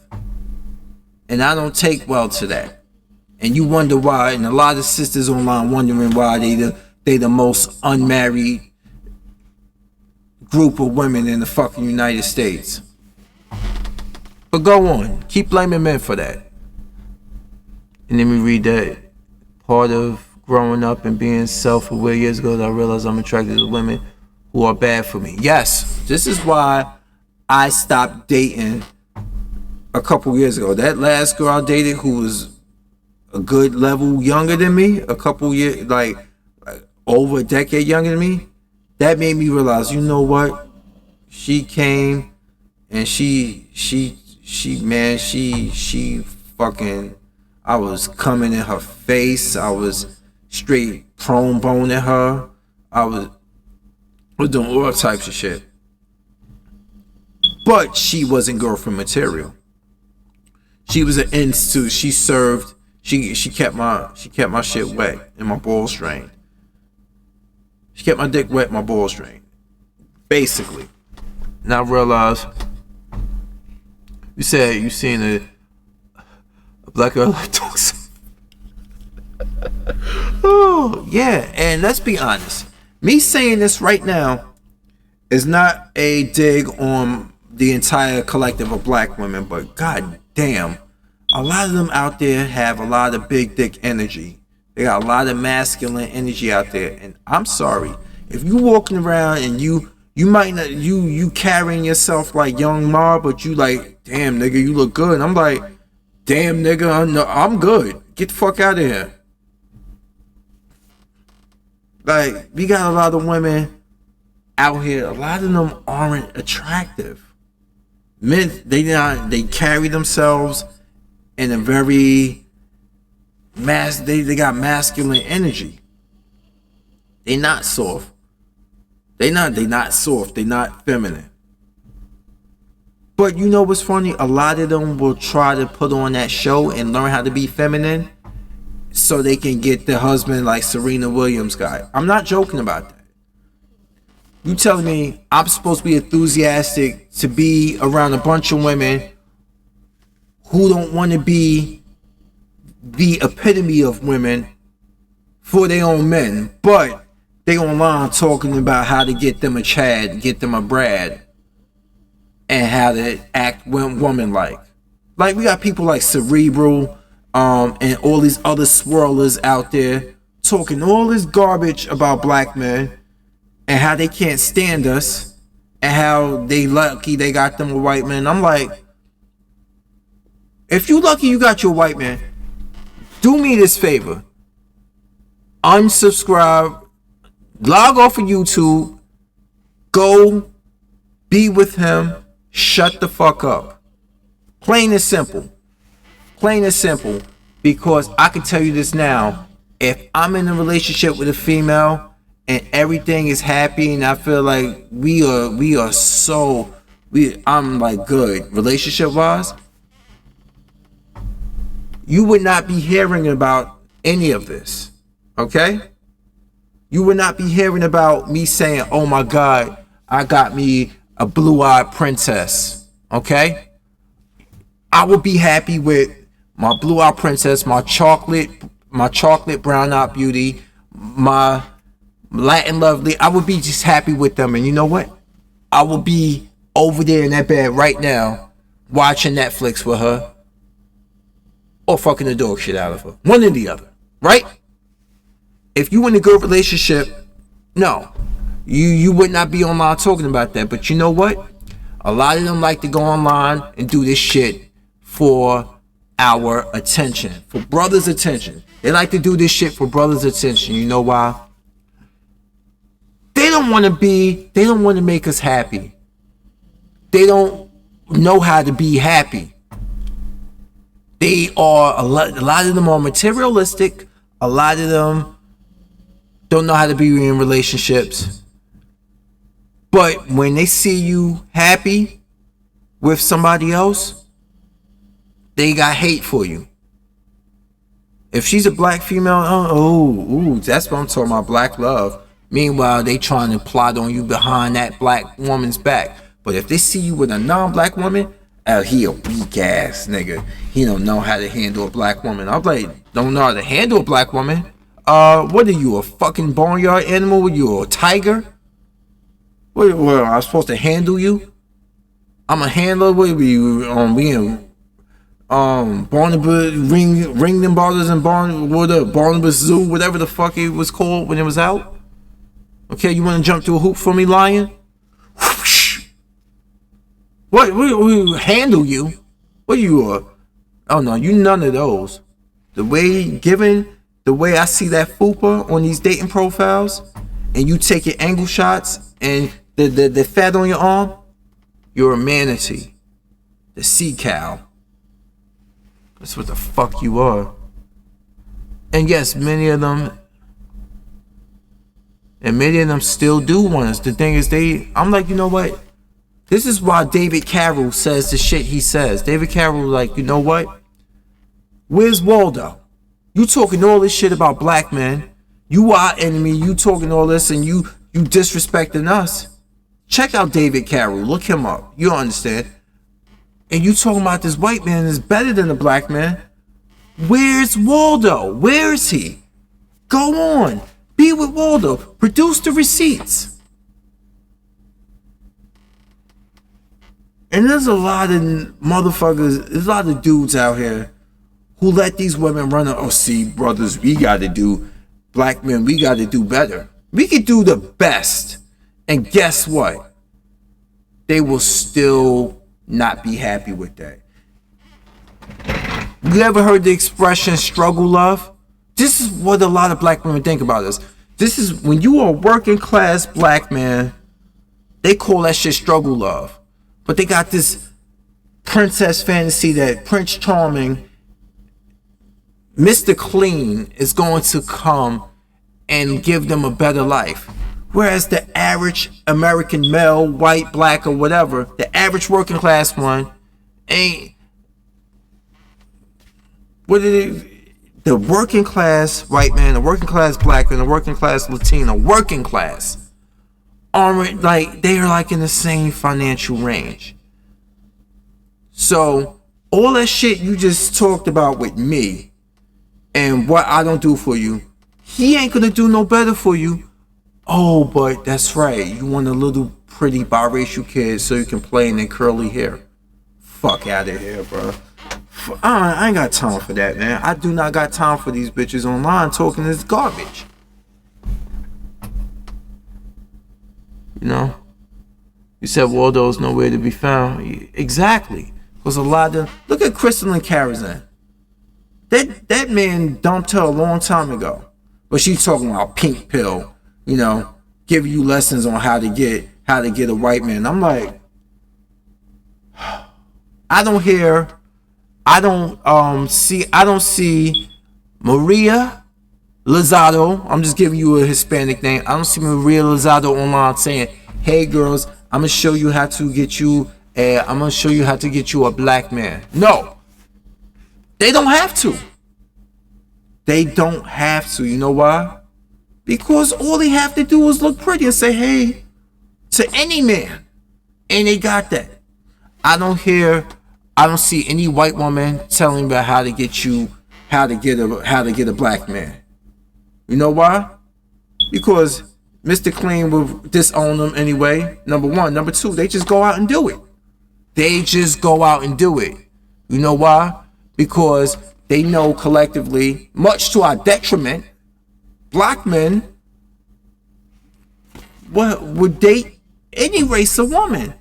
And I don't take well to that. And you wonder why, and a lot of sisters online wondering why they the most unmarried group of women in the fucking United States. But go on, keep blaming men for that. And let me read that. Part of growing up and being self-aware years ago, I realized I'm attracted to women who are bad for me. Yes, this is why I stopped dating a couple years ago. That last girl I dated, who was a good level younger than me, a couple years, like over a decade younger than me, that made me realize, you know what? She came and she fucking, I was coming in her face. I was straight prone boning her. I was doing all types of shit. But she wasn't girlfriend material. She was an institute. She served. She kept my shit wet and my balls drained. She kept my dick wet, my balls drained. Basically. And I realized, you said you seen a black girl like dogs. Oh, yeah. And let's be honest. Me saying this right now is not a dig on the entire collective of black women, but god damn, a lot of them out there have a lot of big dick energy. They got a lot of masculine energy out there. And I'm sorry, if you walking around and you might not, you carrying yourself like Young Ma, but you like, damn nigga, you look good. And I'm like, damn nigga, I'm good. Get the fuck out of here. Like, we got a lot of women out here. A lot of them aren't attractive. Men, they carry themselves in a very they got masculine energy. They not soft. They not soft. They not feminine. But you know what's funny? A lot of them will try to put on that show and learn how to be feminine so they can get the husband like Serena Williams guy. I'm not joking about that. You telling me I'm supposed to be enthusiastic to be around a bunch of women who don't want to be the epitome of women for their own men, but they online talking about how to get them a Chad, get them a Brad, and how to act woman-like. Like, we got people like Cerebral and all these other swirlers out there talking all this garbage about black men and how they can't stand us and how they lucky they got them a white man. I'm like, if you lucky you got your white man, do me this favor. Unsubscribe, log off of YouTube, go be with him, shut the fuck up. Plain and simple. Plain and simple. Because I can tell you this now, if I'm in a relationship with a female and everything is happy and I feel like I'm like good relationship wise, you would not be hearing about any of this. Okay? You would not be hearing about me saying, oh my God, I got me a blue-eyed princess. Okay? I would be happy with my blue-eyed princess, my chocolate brown-eyed beauty, my Latin lovely. I would be just happy with them. And you know what? I will be over there in that bed right now watching Netflix with her or fucking the dog shit out of her. One or the other. Right? If you in a good relationship, no. You would not be online talking about that. But you know what? A lot of them like to go online and do this shit for our attention. For brothers' attention. They like to do this shit for brothers' attention. You know why? They don't want to make us happy. They don't know how to be happy. They are, a lot of them are materialistic. A lot of them don't know how to be in relationships. But when they see you happy with somebody else, they got hate for you. If she's a black female, that's what I'm talking about, black love. Meanwhile, they trying to plot on you behind that black woman's back. But if they see you with a non-black woman, he a weak ass nigga. He don't know how to handle a black woman. I'm like, don't know how to handle a black woman? What are you, a fucking barnyard animal? What are you, a tiger? What am I supposed to handle you? I'm a handler. What are you, Barnabas, ring them bottles and Barnabas Zoo, whatever the fuck it was called when it was out. Okay, you want to jump through a hoop for me, lion? What handle you? What you are? Oh no, you none of those. The way I see that fupa on these dating profiles, and you take your angle shots and the fat on your arm, you're a manatee, the sea cow. That's what the fuck you are. And yes, many of them still do want us. The thing is, I'm like, you know what? This is why David Carroll says the shit he says. David Carroll, like, you know what? Where's Waldo? You talking all this shit about black men. You our enemy. You talking all this and you disrespecting us. Check out David Carroll. Look him up. You understand? And you talking about this white man is better than the black man. Where's Waldo? Where is he? Go on. Be with Waldo. Produce the receipts. And there's a lot of motherfuckers, there's a lot of dudes out here who let these women run. Oh, see, brothers, we got to do, black men, we got to do better. We could do the best. And guess what? They will still not be happy with that. You ever heard the expression struggle love? This is what a lot of black women think about us. This is when you are a working class black man, they call that shit struggle love. But they got this princess fantasy that Prince Charming, Mr. Clean, is going to come and give them a better life. Whereas the average American male, white, black, or whatever, the average working class one, ain't. What it? The working class white man, the working class black man, the working class Latino, working class, aren't like, they are like in the same financial range. So all that shit you just talked about with me and what I don't do for you, he ain't gonna do no better for you. Oh, but that's right, you want a little pretty biracial kid so you can play in their curly hair. Fuck out of here, bro. I ain't got time for that, man. I do not got time for these bitches online talking this garbage. You know? You said Waldo's nowhere to be found. Exactly. Because a lot of... Look at Crystalline Karazan. That man dumped her a long time ago. But she's talking about pink pill. You know, giving you lessons on how to get a white man. I'm like... I don't see Maria Lozado. I'm just giving you a Hispanic name. I don't see Maria Lozado online saying, "Hey girls, I'm gonna show you how to get you a black man." No, they don't have to. They don't have to. You know why? Because all they have to do is look pretty and say, "Hey," to any man, and they got that. I don't see any white woman telling about how to get a black man. You know why? Because Mr. Clean will disown them anyway. Number one. Number two, they just go out and do it. You know why? Because they know collectively, much to our detriment, black men would date any race of woman.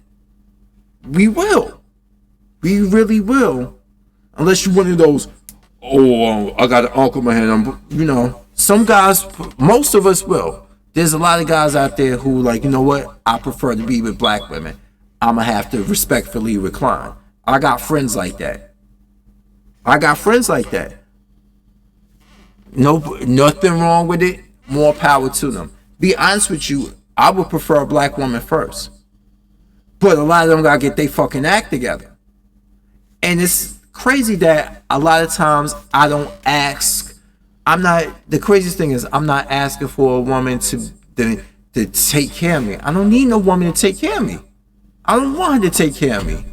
We will. We really will. Unless you're one of those, I got an uncle in my hand. You know, some guys, most of us will. There's a lot of guys out there who like, you know what? I prefer to be with black women. I'm going to have to respectfully recline. I got friends like that. No, nothing wrong with it. More power to them. Be honest with you, I would prefer a black woman first. But a lot of them got to get their fucking act together. And it's crazy that a lot of times I don't ask. The craziest thing is I'm not asking for a woman to take care of me. I don't need no woman to take care of me. I don't want her to take care of me.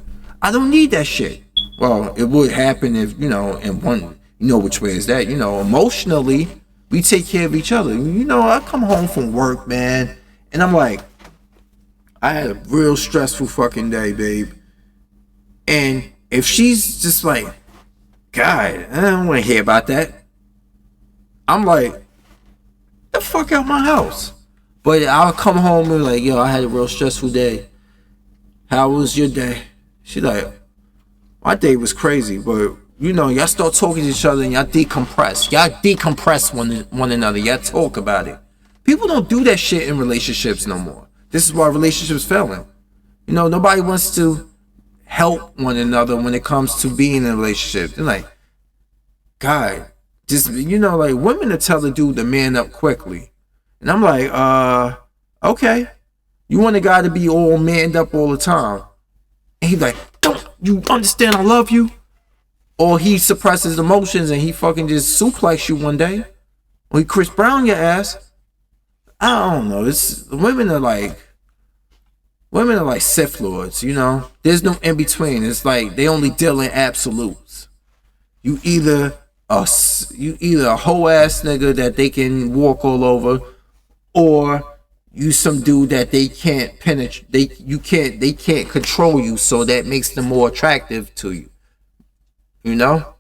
I don't need that shit. Well, it would happen if, you know, and one, you know which way is that, you know, emotionally, we take care of each other. You know, I come home from work, man, and I'm like, I had a real stressful fucking day, babe. And if she's just like, God, I don't want to hear about that, I'm like, the fuck out my house. But I'll come home and like, yo, I had a real stressful day. How was your day? She's like, my day was crazy, but you know, y'all start talking to each other and y'all decompress. Y'all decompress one another. Y'all talk about it. People don't do that shit in relationships no more. This is why relationships failing. You know, nobody wants to help one another when it comes to being in a relationship. They're like, God, just, you know, like women to tell the dude to man up quickly. And I'm like, okay. You want a guy to be all manned up all the time. And he's like, don't you understand I love you? Or he suppresses emotions and he fucking just suplex you one day. Or he Chris Brown your ass. I don't know. Women are like Sith Lords, you know? There's no in between. It's like they only deal in absolutes. You either a hoe ass nigga that they can walk all over, or You some dude that they can't penetrate. They can't control you, so that makes them more attractive to you. You know?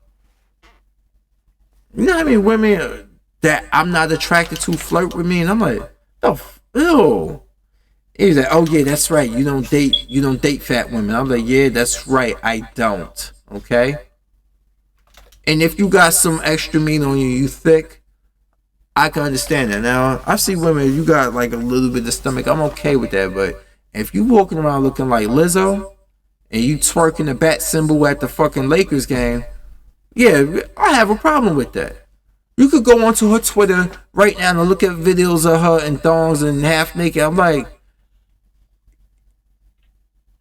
You know how many women that I'm not attracted to flirt with me, and I'm like, oh, ew. He's like, oh yeah, that's right. You don't date fat women. I'm like, yeah, that's right. I don't. Okay. And if you got some extra meat on you, you thick, I can understand that. Now, I see women, you got like a little bit of stomach, I'm okay with that. But if you walking around looking like Lizzo and you twerking the bat symbol at the fucking Lakers game, yeah, I have a problem with that. You could go onto her Twitter right now and look at videos of her in thongs and half naked. I'm like,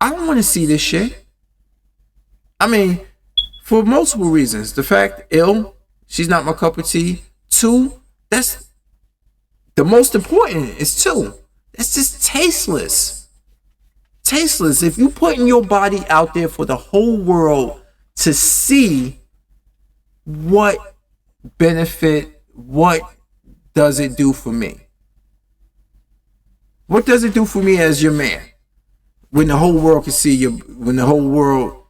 I don't want to see this shit. I mean, for multiple reasons. The fact, she's not my cup of tea. 2, that's the most important is 2. That's just tasteless. Tasteless. If you putting your body out there for the whole world to see, what benefit, what does it do for me? What does it do for me as your man? When the whole world can see you, when the whole world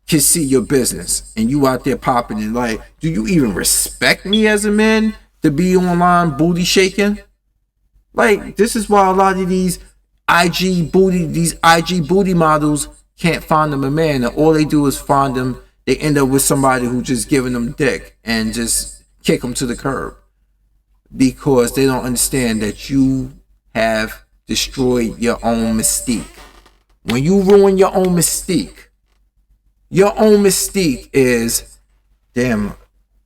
can see your business and you out there popping it, like, do you even respect me as a man to be online booty shaking? Like, this is why a lot of these IG booty models can't find them a man, and all they do is find them, they end up with somebody who just giving them dick and just kick them to the curb, because they don't understand that you have destroyed your own mystique. When you ruin your own mystique is, damn,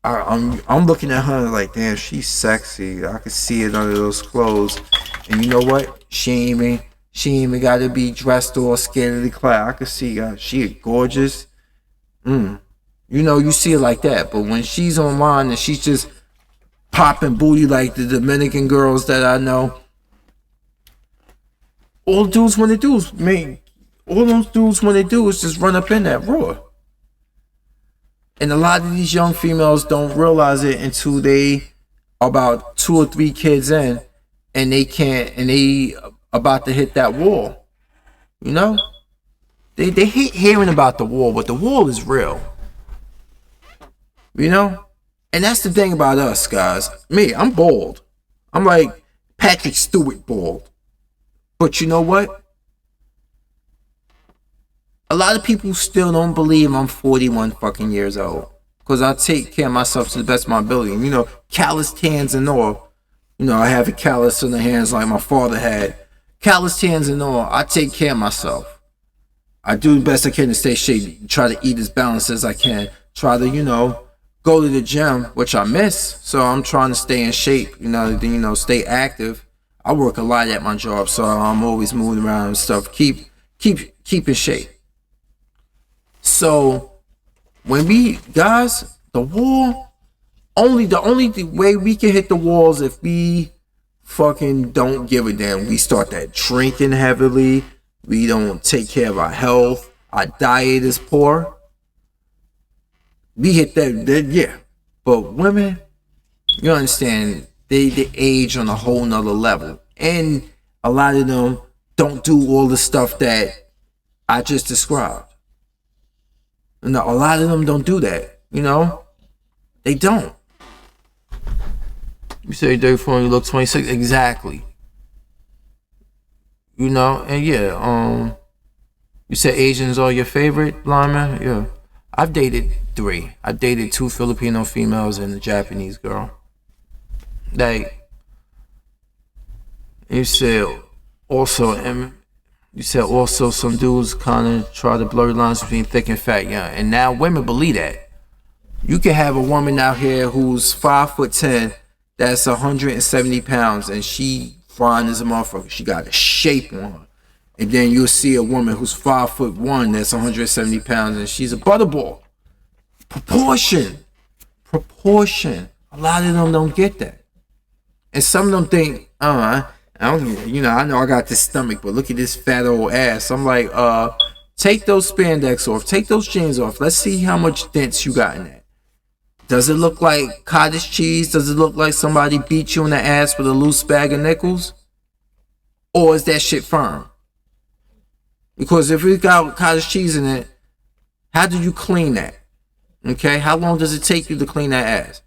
I'm looking at her like, damn, she's sexy. I can see it under those clothes. And you know what? She ain't even got to be dressed or scantily clad. I can see she gorgeous. You know, you see it like that. But when she's online and she's just popping booty like the Dominican girls that I know, all dudes want to do is just run up in that raw. And a lot of these young females don't realize it until they about 2 or 3 kids in, and they about to hit that wall. You know? They hate hearing about the wall, but the wall is real. You know? And that's the thing about us, guys. Me, I'm bald. I'm like Patrick Stewart bald. But you know what? A lot of people still don't believe I'm 41 fucking years old. Because I take care of myself to the best of my ability. You know, calloused hands and all. You know, I have a callus on the hands like my father had. Calloused hands and all. I take care of myself. I do the best I can to stay shape. Try to eat as balanced as I can. Try to, you know, go to the gym, which I miss. So I'm trying to stay in shape. You know, stay active. I work a lot at my job, so I'm always moving around and stuff. Keep in shape. So when we guys, the wall, the only way we can hit the walls if we fucking don't give a damn. We start that drinking heavily. We don't take care of our health. Our diet is poor. We hit that yeah. But women, you understand, they age on a whole nother level. And a lot of them don't do all the stuff that I just described. No, a lot of them don't do that, you know? They don't. You say you're 34 and you look 26? Exactly. You know, and yeah, you said Asians are your favorite, lineman? Yeah. I've dated 3. I dated 2 Filipino females and a Japanese girl. Like, you said also some dudes kind of try to blur lines between thick and fat, yeah. And now women believe that. You can have a woman out here who's 5'10", that's 170 pounds, and she fine as a motherfucker. She got a shape on her. And then you'll see a woman who's 5'1", that's 170 pounds, and she's a butterball. Proportion. A lot of them don't get that. And some of them think, I know I got this stomach, but look at this fat old ass. I'm like, take those spandex off, take those jeans off. Let's see how much dents you got in that. Does it look like cottage cheese? Does it look like somebody beat you in the ass with a loose bag of nickels? or is that shit firm? Because if it got cottage cheese in it, how do you clean that? Okay, how long does it take you to clean that ass?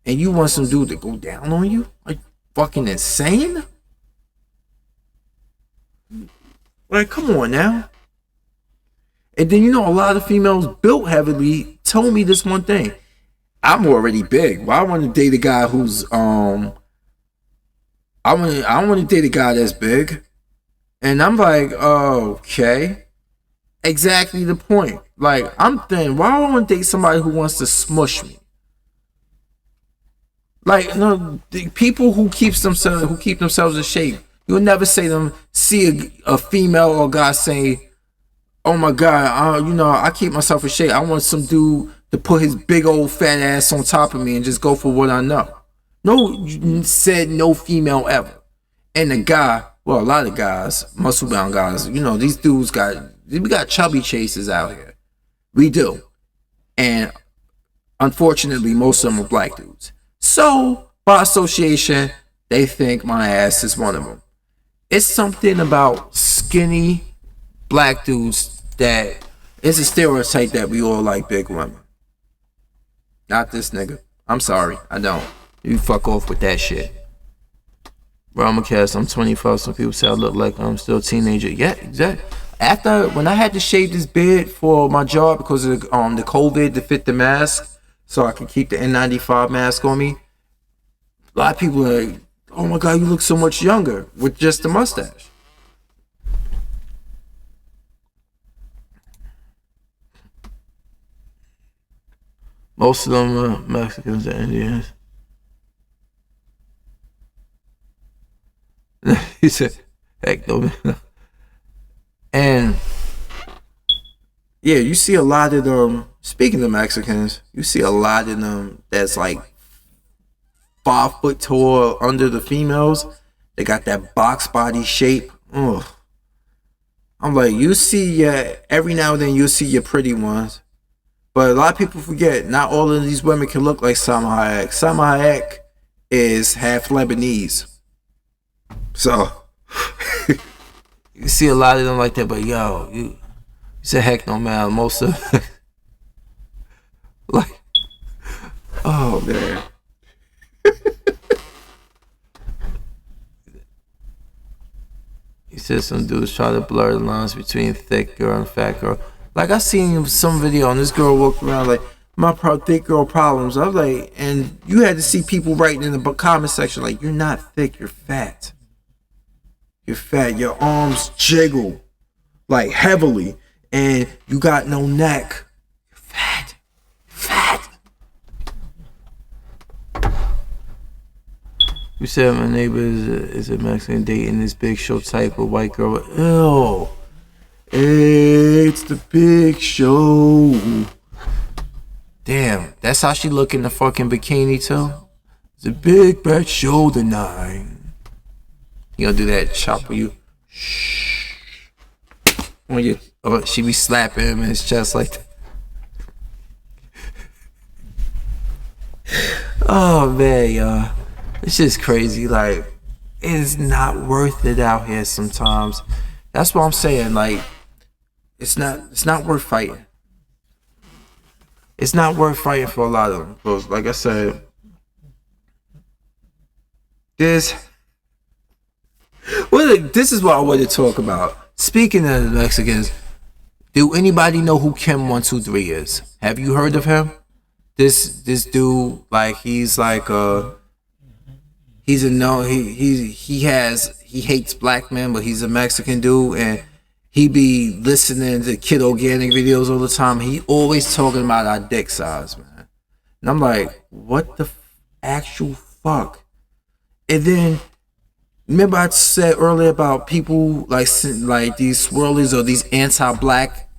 And you want some dude to go down on you? Are you fucking insane? Like, come on now. And then, you know, a lot of females built heavily told me this one thing. I'm already big. Why I want to date a guy who's I don't want to date a guy that's big. And I'm like, okay. Exactly the point. Like, I'm thinking, why do I want to date somebody who wants to smush me? Like, no, the people who keep themselves in shape, you'll never see a female or guy say, oh my God, you know, I keep myself in shape. I want some dude to put his big old fat ass on top of me and just go for what I know. No, said no female ever. And the guy, well, a lot of guys, muscle bound guys, you know, these dudes we got chubby chasers out here. We do. And unfortunately, most of them are black dudes. So, by association, they think my ass is one of them. It's something about skinny black dudes that is a stereotype that we all like big women. Not this nigga. I'm sorry, I don't. You fuck off with that shit. Bro, I'm a cast. I'm 25. Some people say I look like I'm still a teenager. Yeah, exactly. When I had to shave this beard for my job because of the COVID to fit the mask, so I could keep the N95 mask on me, a lot of people are like, oh my God, you look so much younger with just the mustache. Most of them are Mexicans and Indians. He said, heck no. And yeah, you see a lot of them, speaking of Mexicans, you see a lot of them that's like 5 foot tall under the females. They got that box body shape. Ugh. I'm like, you see, every now and then you'll see your pretty ones. But a lot of people forget, not all of these women can look like Salma Hayek. Salma Hayek is half Lebanese. So, you see a lot of them like that, but yo, you say heck no, man. Most of like, oh man. He said some dudes try to blur the lines between thick girl and fat girl. Like, I seen some video and this girl walked around like, my thick girl problems. I was like, and you had to see people writing in the comment section like, you're not thick, you're fat. You're fat. Your arms jiggle like heavily, and you got no neck. You're fat. Fat. You said my neighbor is a Mexican dating this Big Show type of white girl. Ew. It's the Big Show. Damn, that's how she look in the fucking bikini too. It's a big bad show tonight. You gonna do that chop with you? Shh. When you, she be slapping him in his chest like that. Oh man, y'all, it's just crazy. Like, it's not worth it out here sometimes. That's what I'm saying. Like, it's not worth fighting. It's not worth fighting for a lot of them. Because, like I said, this is what I want to talk about. Speaking of the Mexicans, do anybody know who Kim 123 is? Have you heard of him? This dude, like, he's like he hates black men, but he's a Mexican dude, and he be listening to Kid Organic videos all the time. He always talking about our dick size, man. And I'm like, what the actual fuck? And then, remember I said earlier about people like these swirlies or these anti-black,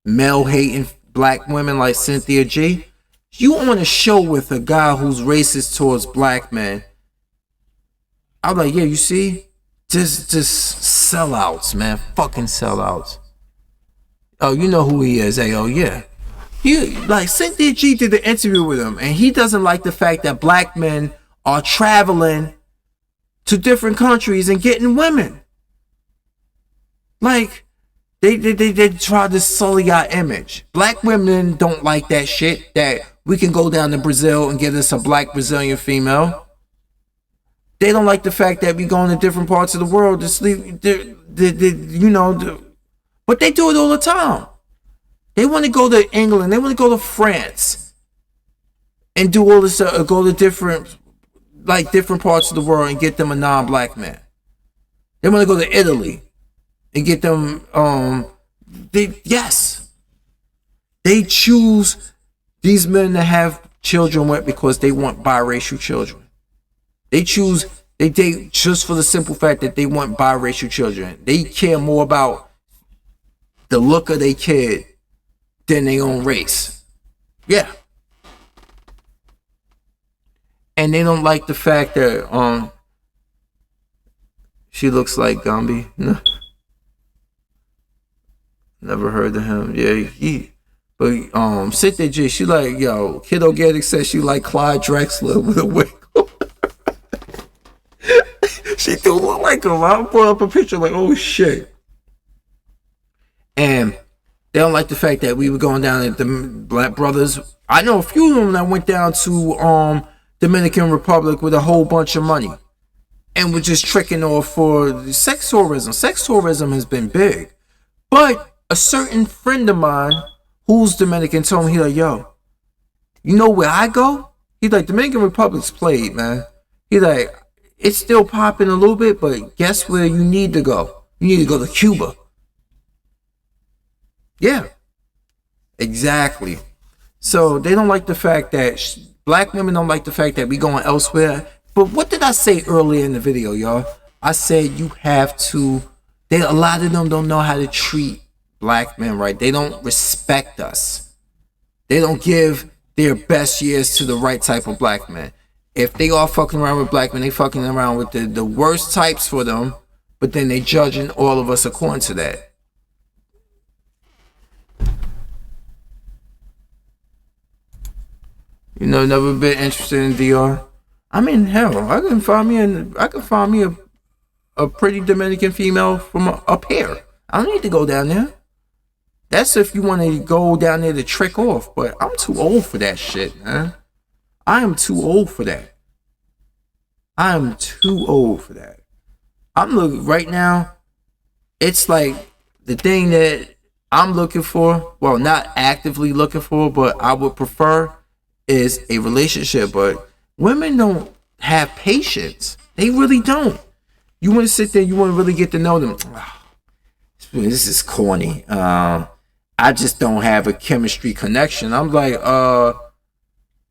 male-hating black women like Cynthia G? You on a show with a guy who's racist towards black men. I'm like, yeah, you see? Just sellouts, man. Fucking sellouts. Oh, you know who he is. Hey, oh, yeah. Like, Cynthia G did an interview with him, and he doesn't like the fact that black men are traveling to different countries and getting women. Like, they try to sully our image. Black women don't like that shit, that we can go down to Brazil and get us a black Brazilian female. They don't like the fact that we go into different parts of the world to sleep, but they do it all the time. They want to go to England, they want to go to France, and do all this, go to different parts of the world and get them a non-black man. They want to go to Italy and get them, they choose these men to have children with because they want biracial children. They date just for the simple fact that they want biracial children. They care more about the look of their kid than their own race. Yeah. And they don't like the fact that she looks like Gumby. No. Never heard of him. Yeah, but Sit there J, she like, yo, Kid Organic says she like Clyde Drexler with a wig. She do look like him. I put up a picture like, oh shit. And they don't like the fact that we were going down at the Black Brothers. I know a few of them that went down to Dominican Republic with a whole bunch of money and were just tricking off for sex tourism. Sex tourism has been big. But a certain friend of mine who's Dominican told me, he like, yo, you know where I go? He's like, Dominican Republic's played, man. He's like, it's still popping a little bit, but guess where you need to go? You need to go to Cuba. Yeah, exactly. So they don't like the fact that black women don't like the fact that we going elsewhere. But what did I say earlier in the video, y'all? I said you have to. A lot of them don't know how to treat black men right. They don't respect us. They don't give their best years to the right type of black men. If they all fucking around with black men, they fucking around with the worst types for them, but then they judging all of us according to that. You know, never been interested in DR. I mean, hell, I can find me a pretty Dominican female from up here. I don't need to go down there. That's if you want to go down there to trick off, but I'm too old for that shit, man. I am too old for that. I'm too old for that. I'm looking right now. It's like the thing that I'm looking for. Well, not actively looking for, but I would prefer is a relationship. But women don't have patience. They really don't. You want to sit there. You want to really get to know them. Oh, this is corny. I just don't have a chemistry connection. I'm like,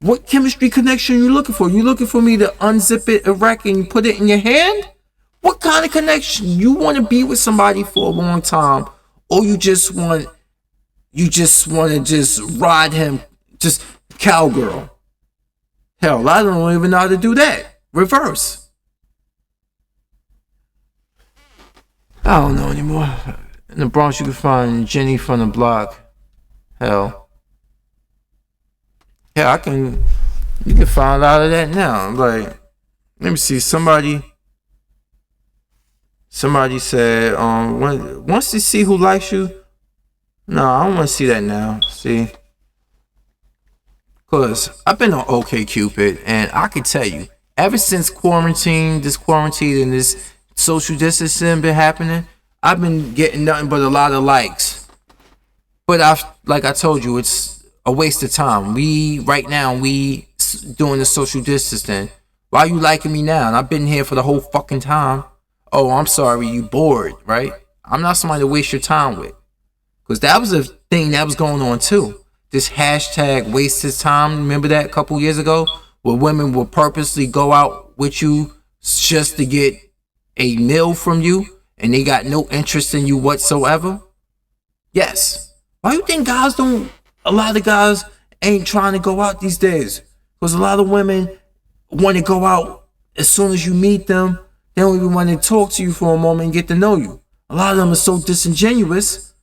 what chemistry connection are you looking for? You looking for me to unzip it, erect, and put it in your hand? What kind of connection? You want to be with somebody for a long time, or you just want to just ride him, just cowgirl? Hell, a lot of them don't even know how to do that. Reverse. I don't know anymore. In the Bronx, you can find Jenny from the block. Hell. Yeah, you can find a lot of that now. Like, let me see. Somebody said, once you see who likes you. No, I don't want to see that now. See, cause I've been on OkCupid, and I can tell you, ever since quarantine and this social distancing been happening, I've been getting nothing but a lot of likes. But like I told you, it's a waste of time. Right now doing the social distancing. Why are you liking me now? And I've been here for the whole fucking time. Oh, I'm sorry, you bored, right? I'm not somebody to waste your time with. Because that was a thing that was going on too. This hashtag wasted time. Remember that a couple years ago? Where women will purposely go out with you just to get a meal from you, and they got no interest in you whatsoever? Yes. Why you think a lot of guys ain't trying to go out these days? Because a lot of women want to go out as soon as you meet them. They don't even want to talk to you for a moment and get to know you. A lot of them are so disingenuous.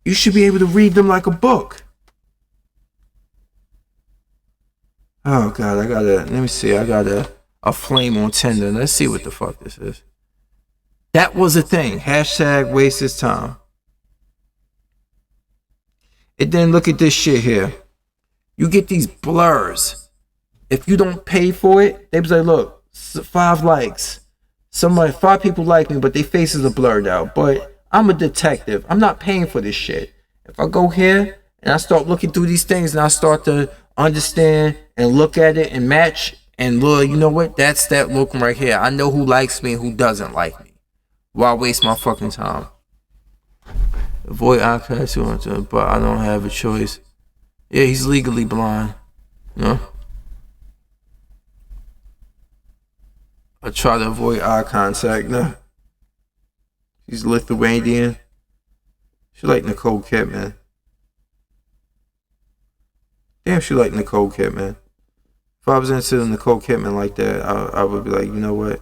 You should be able to read them like a book. Oh God, let me see. I got a flame on Tinder. Let's see what the fuck this is. That was a thing. Hashtag waste his time. And then look at this shit here. You get these blurs. If you don't pay for it, they be like, look, 5 likes. 5 people like me, but their faces are blurred out. But I'm a detective. I'm not paying for this shit. If I go here and I start looking through these things and I start to understand and look at it and match and look, you know what? That's that look right here. I know who likes me and who doesn't like me. Why waste my fucking time? Avoid eye contact, but I don't have a choice. Yeah, he's legally blind. You know? I try to avoid eye contact. No. She's Lithuanian. She like Nicole Kidman. Damn, she like Nicole Kidman. If I was into Nicole Kidman like that, I would be like, you know what?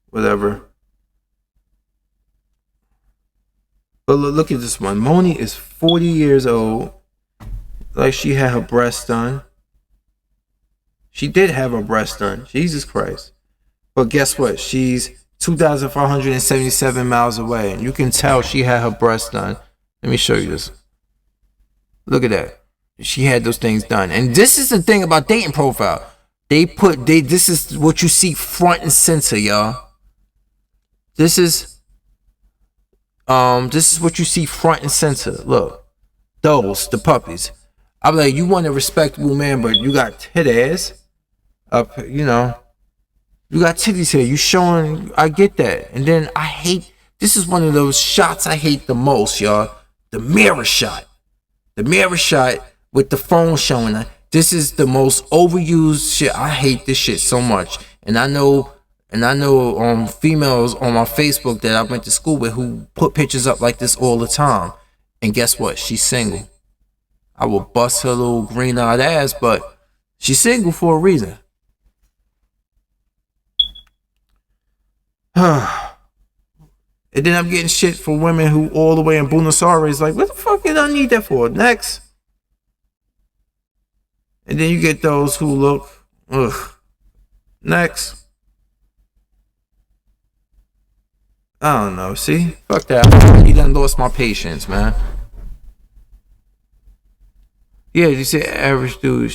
Whatever. But look at this one. Moni is 40 years old. Like she had her breast done. She did have her breast done. Jesus Christ. But guess what? She's 2,477 miles away. And you can tell she had her breast done. Let me show you this. Look at that. She had those things done. And this is the thing about dating profile. This is what you see front and center, y'all. This is what you see front and center. Look. The puppies. I'm like, you want a respectable man, but you got tit ass up, you know. You got titties here. You showing, I get that. And then I hate, this is one of those shots I hate the most, y'all. The mirror shot. The mirror shot with the phone showing. This is the most overused shit. I hate this shit so much. And I know females on my Facebook that I went to school with who put pictures up like this all the time. And guess what? She's single. I will bust her little green-eyed ass, but she's single for a reason. And then I'm getting shit for women who all the way in Buenos Aires, like, what the fuck did I need that for? Next. And then you get those who look, next. I don't know, see? Fuck that. He done lost my patience, man. Yeah, you say average dude,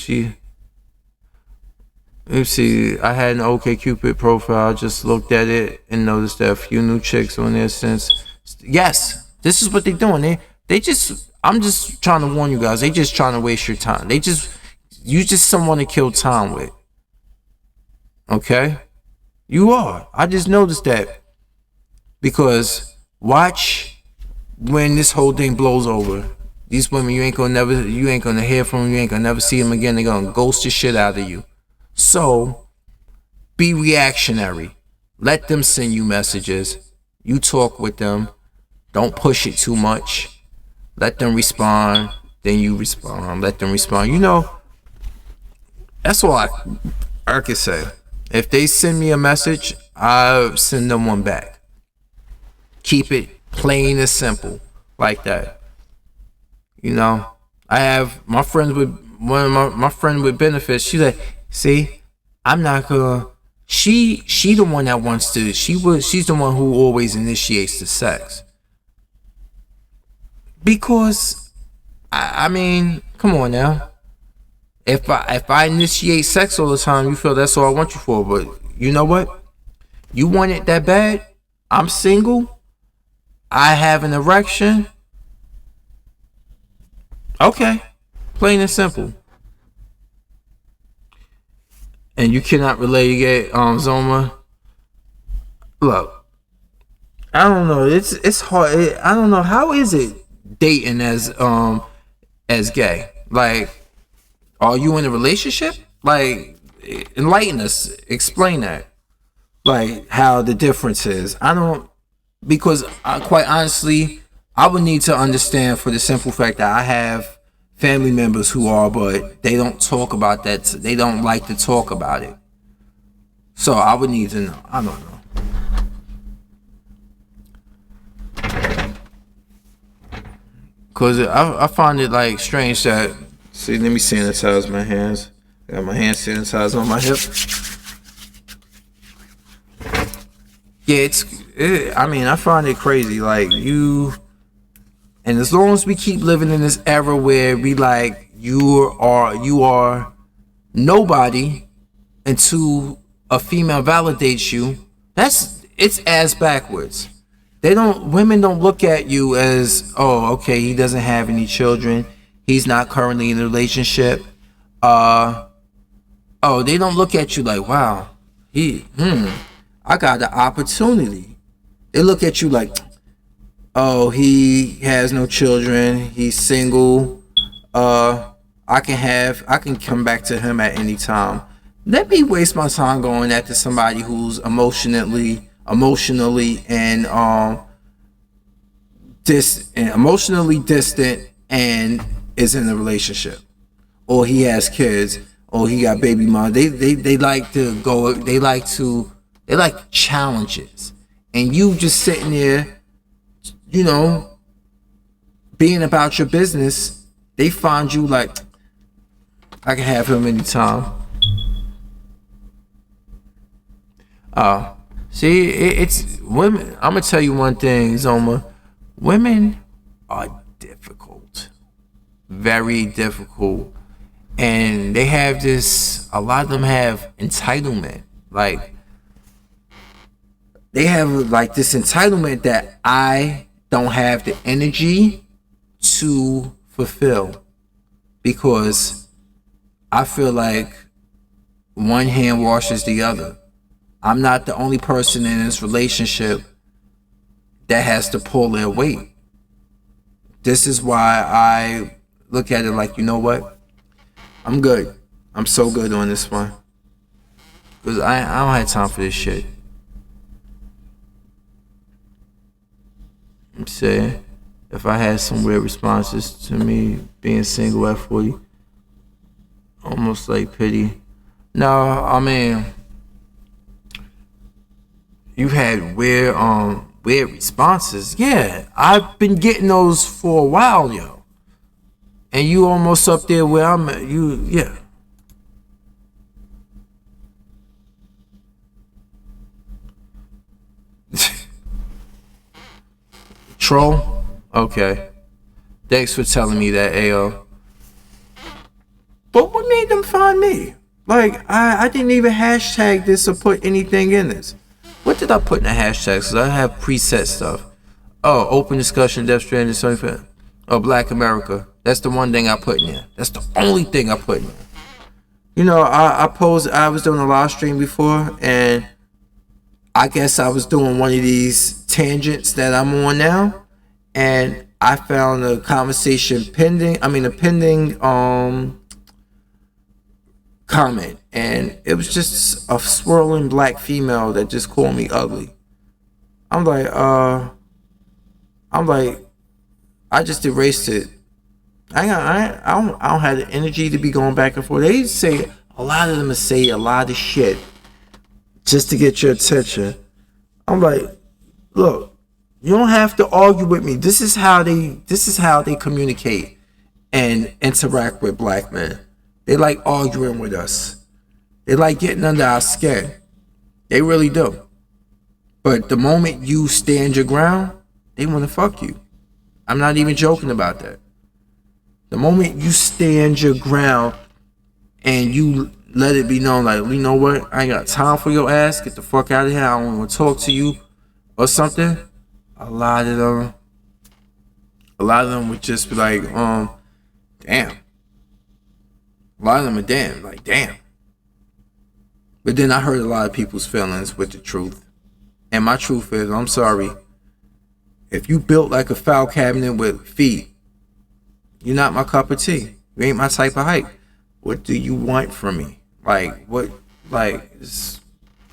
let's see, I had an OkCupid profile, just looked at it and noticed that a few new chicks on there since. Yes, this is what they're doing. I'm just trying to warn you guys, they just trying to waste your time. You just someone to kill time with. Okay? You are. I just noticed that. Because watch when this whole thing blows over. These women, you ain't gonna hear from them, you ain't gonna never see them again. They're gonna ghost the shit out of you. So be reactionary. Let them send you messages. You talk with them. Don't push it too much. Let them respond. Then you respond. Let them respond. You know, that's all I can say. If they send me a message, I'll send them one back. Keep it plain and simple like that. You know, I have my friends with my friend with benefits. She's like, see, I'm not gonna. She the one that wants to. She's the one who always initiates the sex. Because, I mean, come on now. If I initiate sex all the time, you feel that's all I want you for. But you know what? You want it that bad? I'm single. I have an erection. Okay, plain and simple. And you cannot relate Zoma. Look, I don't know. It's hard. I don't know. How is it dating as gay? Like, are you in a relationship? Like, enlighten us. Explain that. Like, how the difference is. I don't, because quite honestly, I would need to understand for the simple fact that I have family members who are, but they don't talk about that. They don't like to talk about it. So I would need to know. I don't know. Because I find it like strange that, see, let me sanitize my hands. I got my hand sanitized on my hip. Yeah, I mean, I find it crazy. Like you, and as long as we keep living in this era where we like you are nobody until a female validates you, it's ass backwards. Women don't look at you as, oh, okay, he doesn't have any children, he's not currently in a relationship. They don't look at you like, wow, I got the opportunity. They look at you like, oh, he has no children, he's single, I can come back to him at any time. Let me waste my time going after somebody who's emotionally and emotionally distant and is in a relationship, or he has kids, or he got baby mom. They like to go. They like challenges, and you just sitting there, you know, being about your business. They find you like, I can have him anytime. See, it's women. I'm gonna tell you one thing, Zoma. Women are difficult, very difficult, and they have this. A lot of them have entitlement. Like they have like this entitlement that I don't have the energy to fulfill, because I feel like one hand washes the other. I'm not the only person in this relationship that has to pull their weight. This is why I look at it like, you know what? I'm good. I'm so good on this one. Because I don't have time for this shit. I'm saying, if I had some weird responses to me being single at 40, almost like pity. No, I mean, you had weird responses. Yeah, I've been getting those for a while, yo. And you almost up there where I'm at. Yeah. Troll? Okay. Thanks for telling me that, AO. But what made them find me? Like, I didn't even hashtag this or put anything in this. What did I put in the hashtags? Because I have preset stuff. Oh, open discussion, Death Stranding, something. Oh, Black America. That's the one thing I put in there. That's the only thing I put in there. You know, I was doing a live stream before, and I guess I was doing one of these tangents that I'm on now, and I found a conversation pending. I mean, a pending comment, and it was just a swirling black female that just called me ugly. I'm like, I just erased it. I don't have the energy to be going back and forth. They say, a lot of them say a lot of shit just to get your attention. I'm like, look, you don't have to argue with me. This is how they communicate and interact with black men. They like arguing with us. They like getting under our skin. They really do. But the moment you stand your ground, they want to fuck you. I'm not even joking about that. The moment you stand your ground and you let it be known, like, you know what, I ain't got time for your ass, get the fuck out of here, I don't want to talk to you or something, a lot of them would just be like, damn. A lot of them are damn, like, damn. But then I hurt a lot of people's feelings with the truth. And my truth is, I'm sorry, if you built like a file cabinet with feet, you're not my cup of tea. You ain't my type of height. What do you want from me? Like, what, like,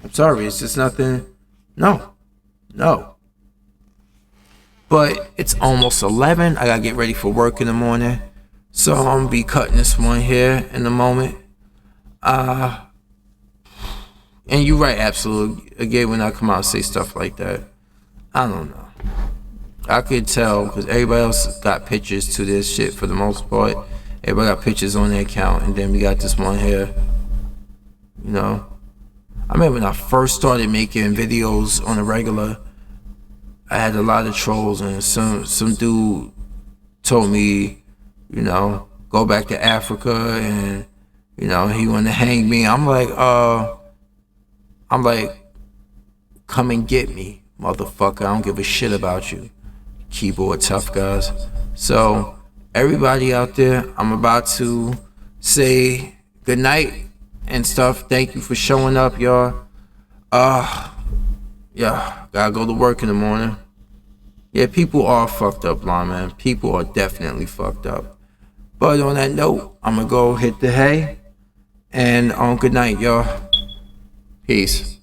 I'm sorry, it's just nothing. No. But it's almost 11. I gotta get ready for work in the morning. So I'm gonna be cutting this one here in a moment. And you're right, absolutely. Again, when I come out and say stuff like that, I don't know. I could tell because everybody else got pictures to this shit for the most part. Everybody got pictures on their account, and then we got this one here. You know, I remember when I first started making videos on a regular. I had a lot of trolls, and some dude told me, you know, go back to Africa, and you know, he wanted to hang me. I'm like, come and get me, motherfucker. I don't give a shit about you, keyboard tough guys. So everybody out there, I'm about to say good night and stuff. Thank you for showing up, y'all. Yeah, gotta go to work in the morning. Yeah, people are fucked up, man. People are definitely fucked up. But on that note, I'm gonna go hit the hay. And good night, y'all. Peace.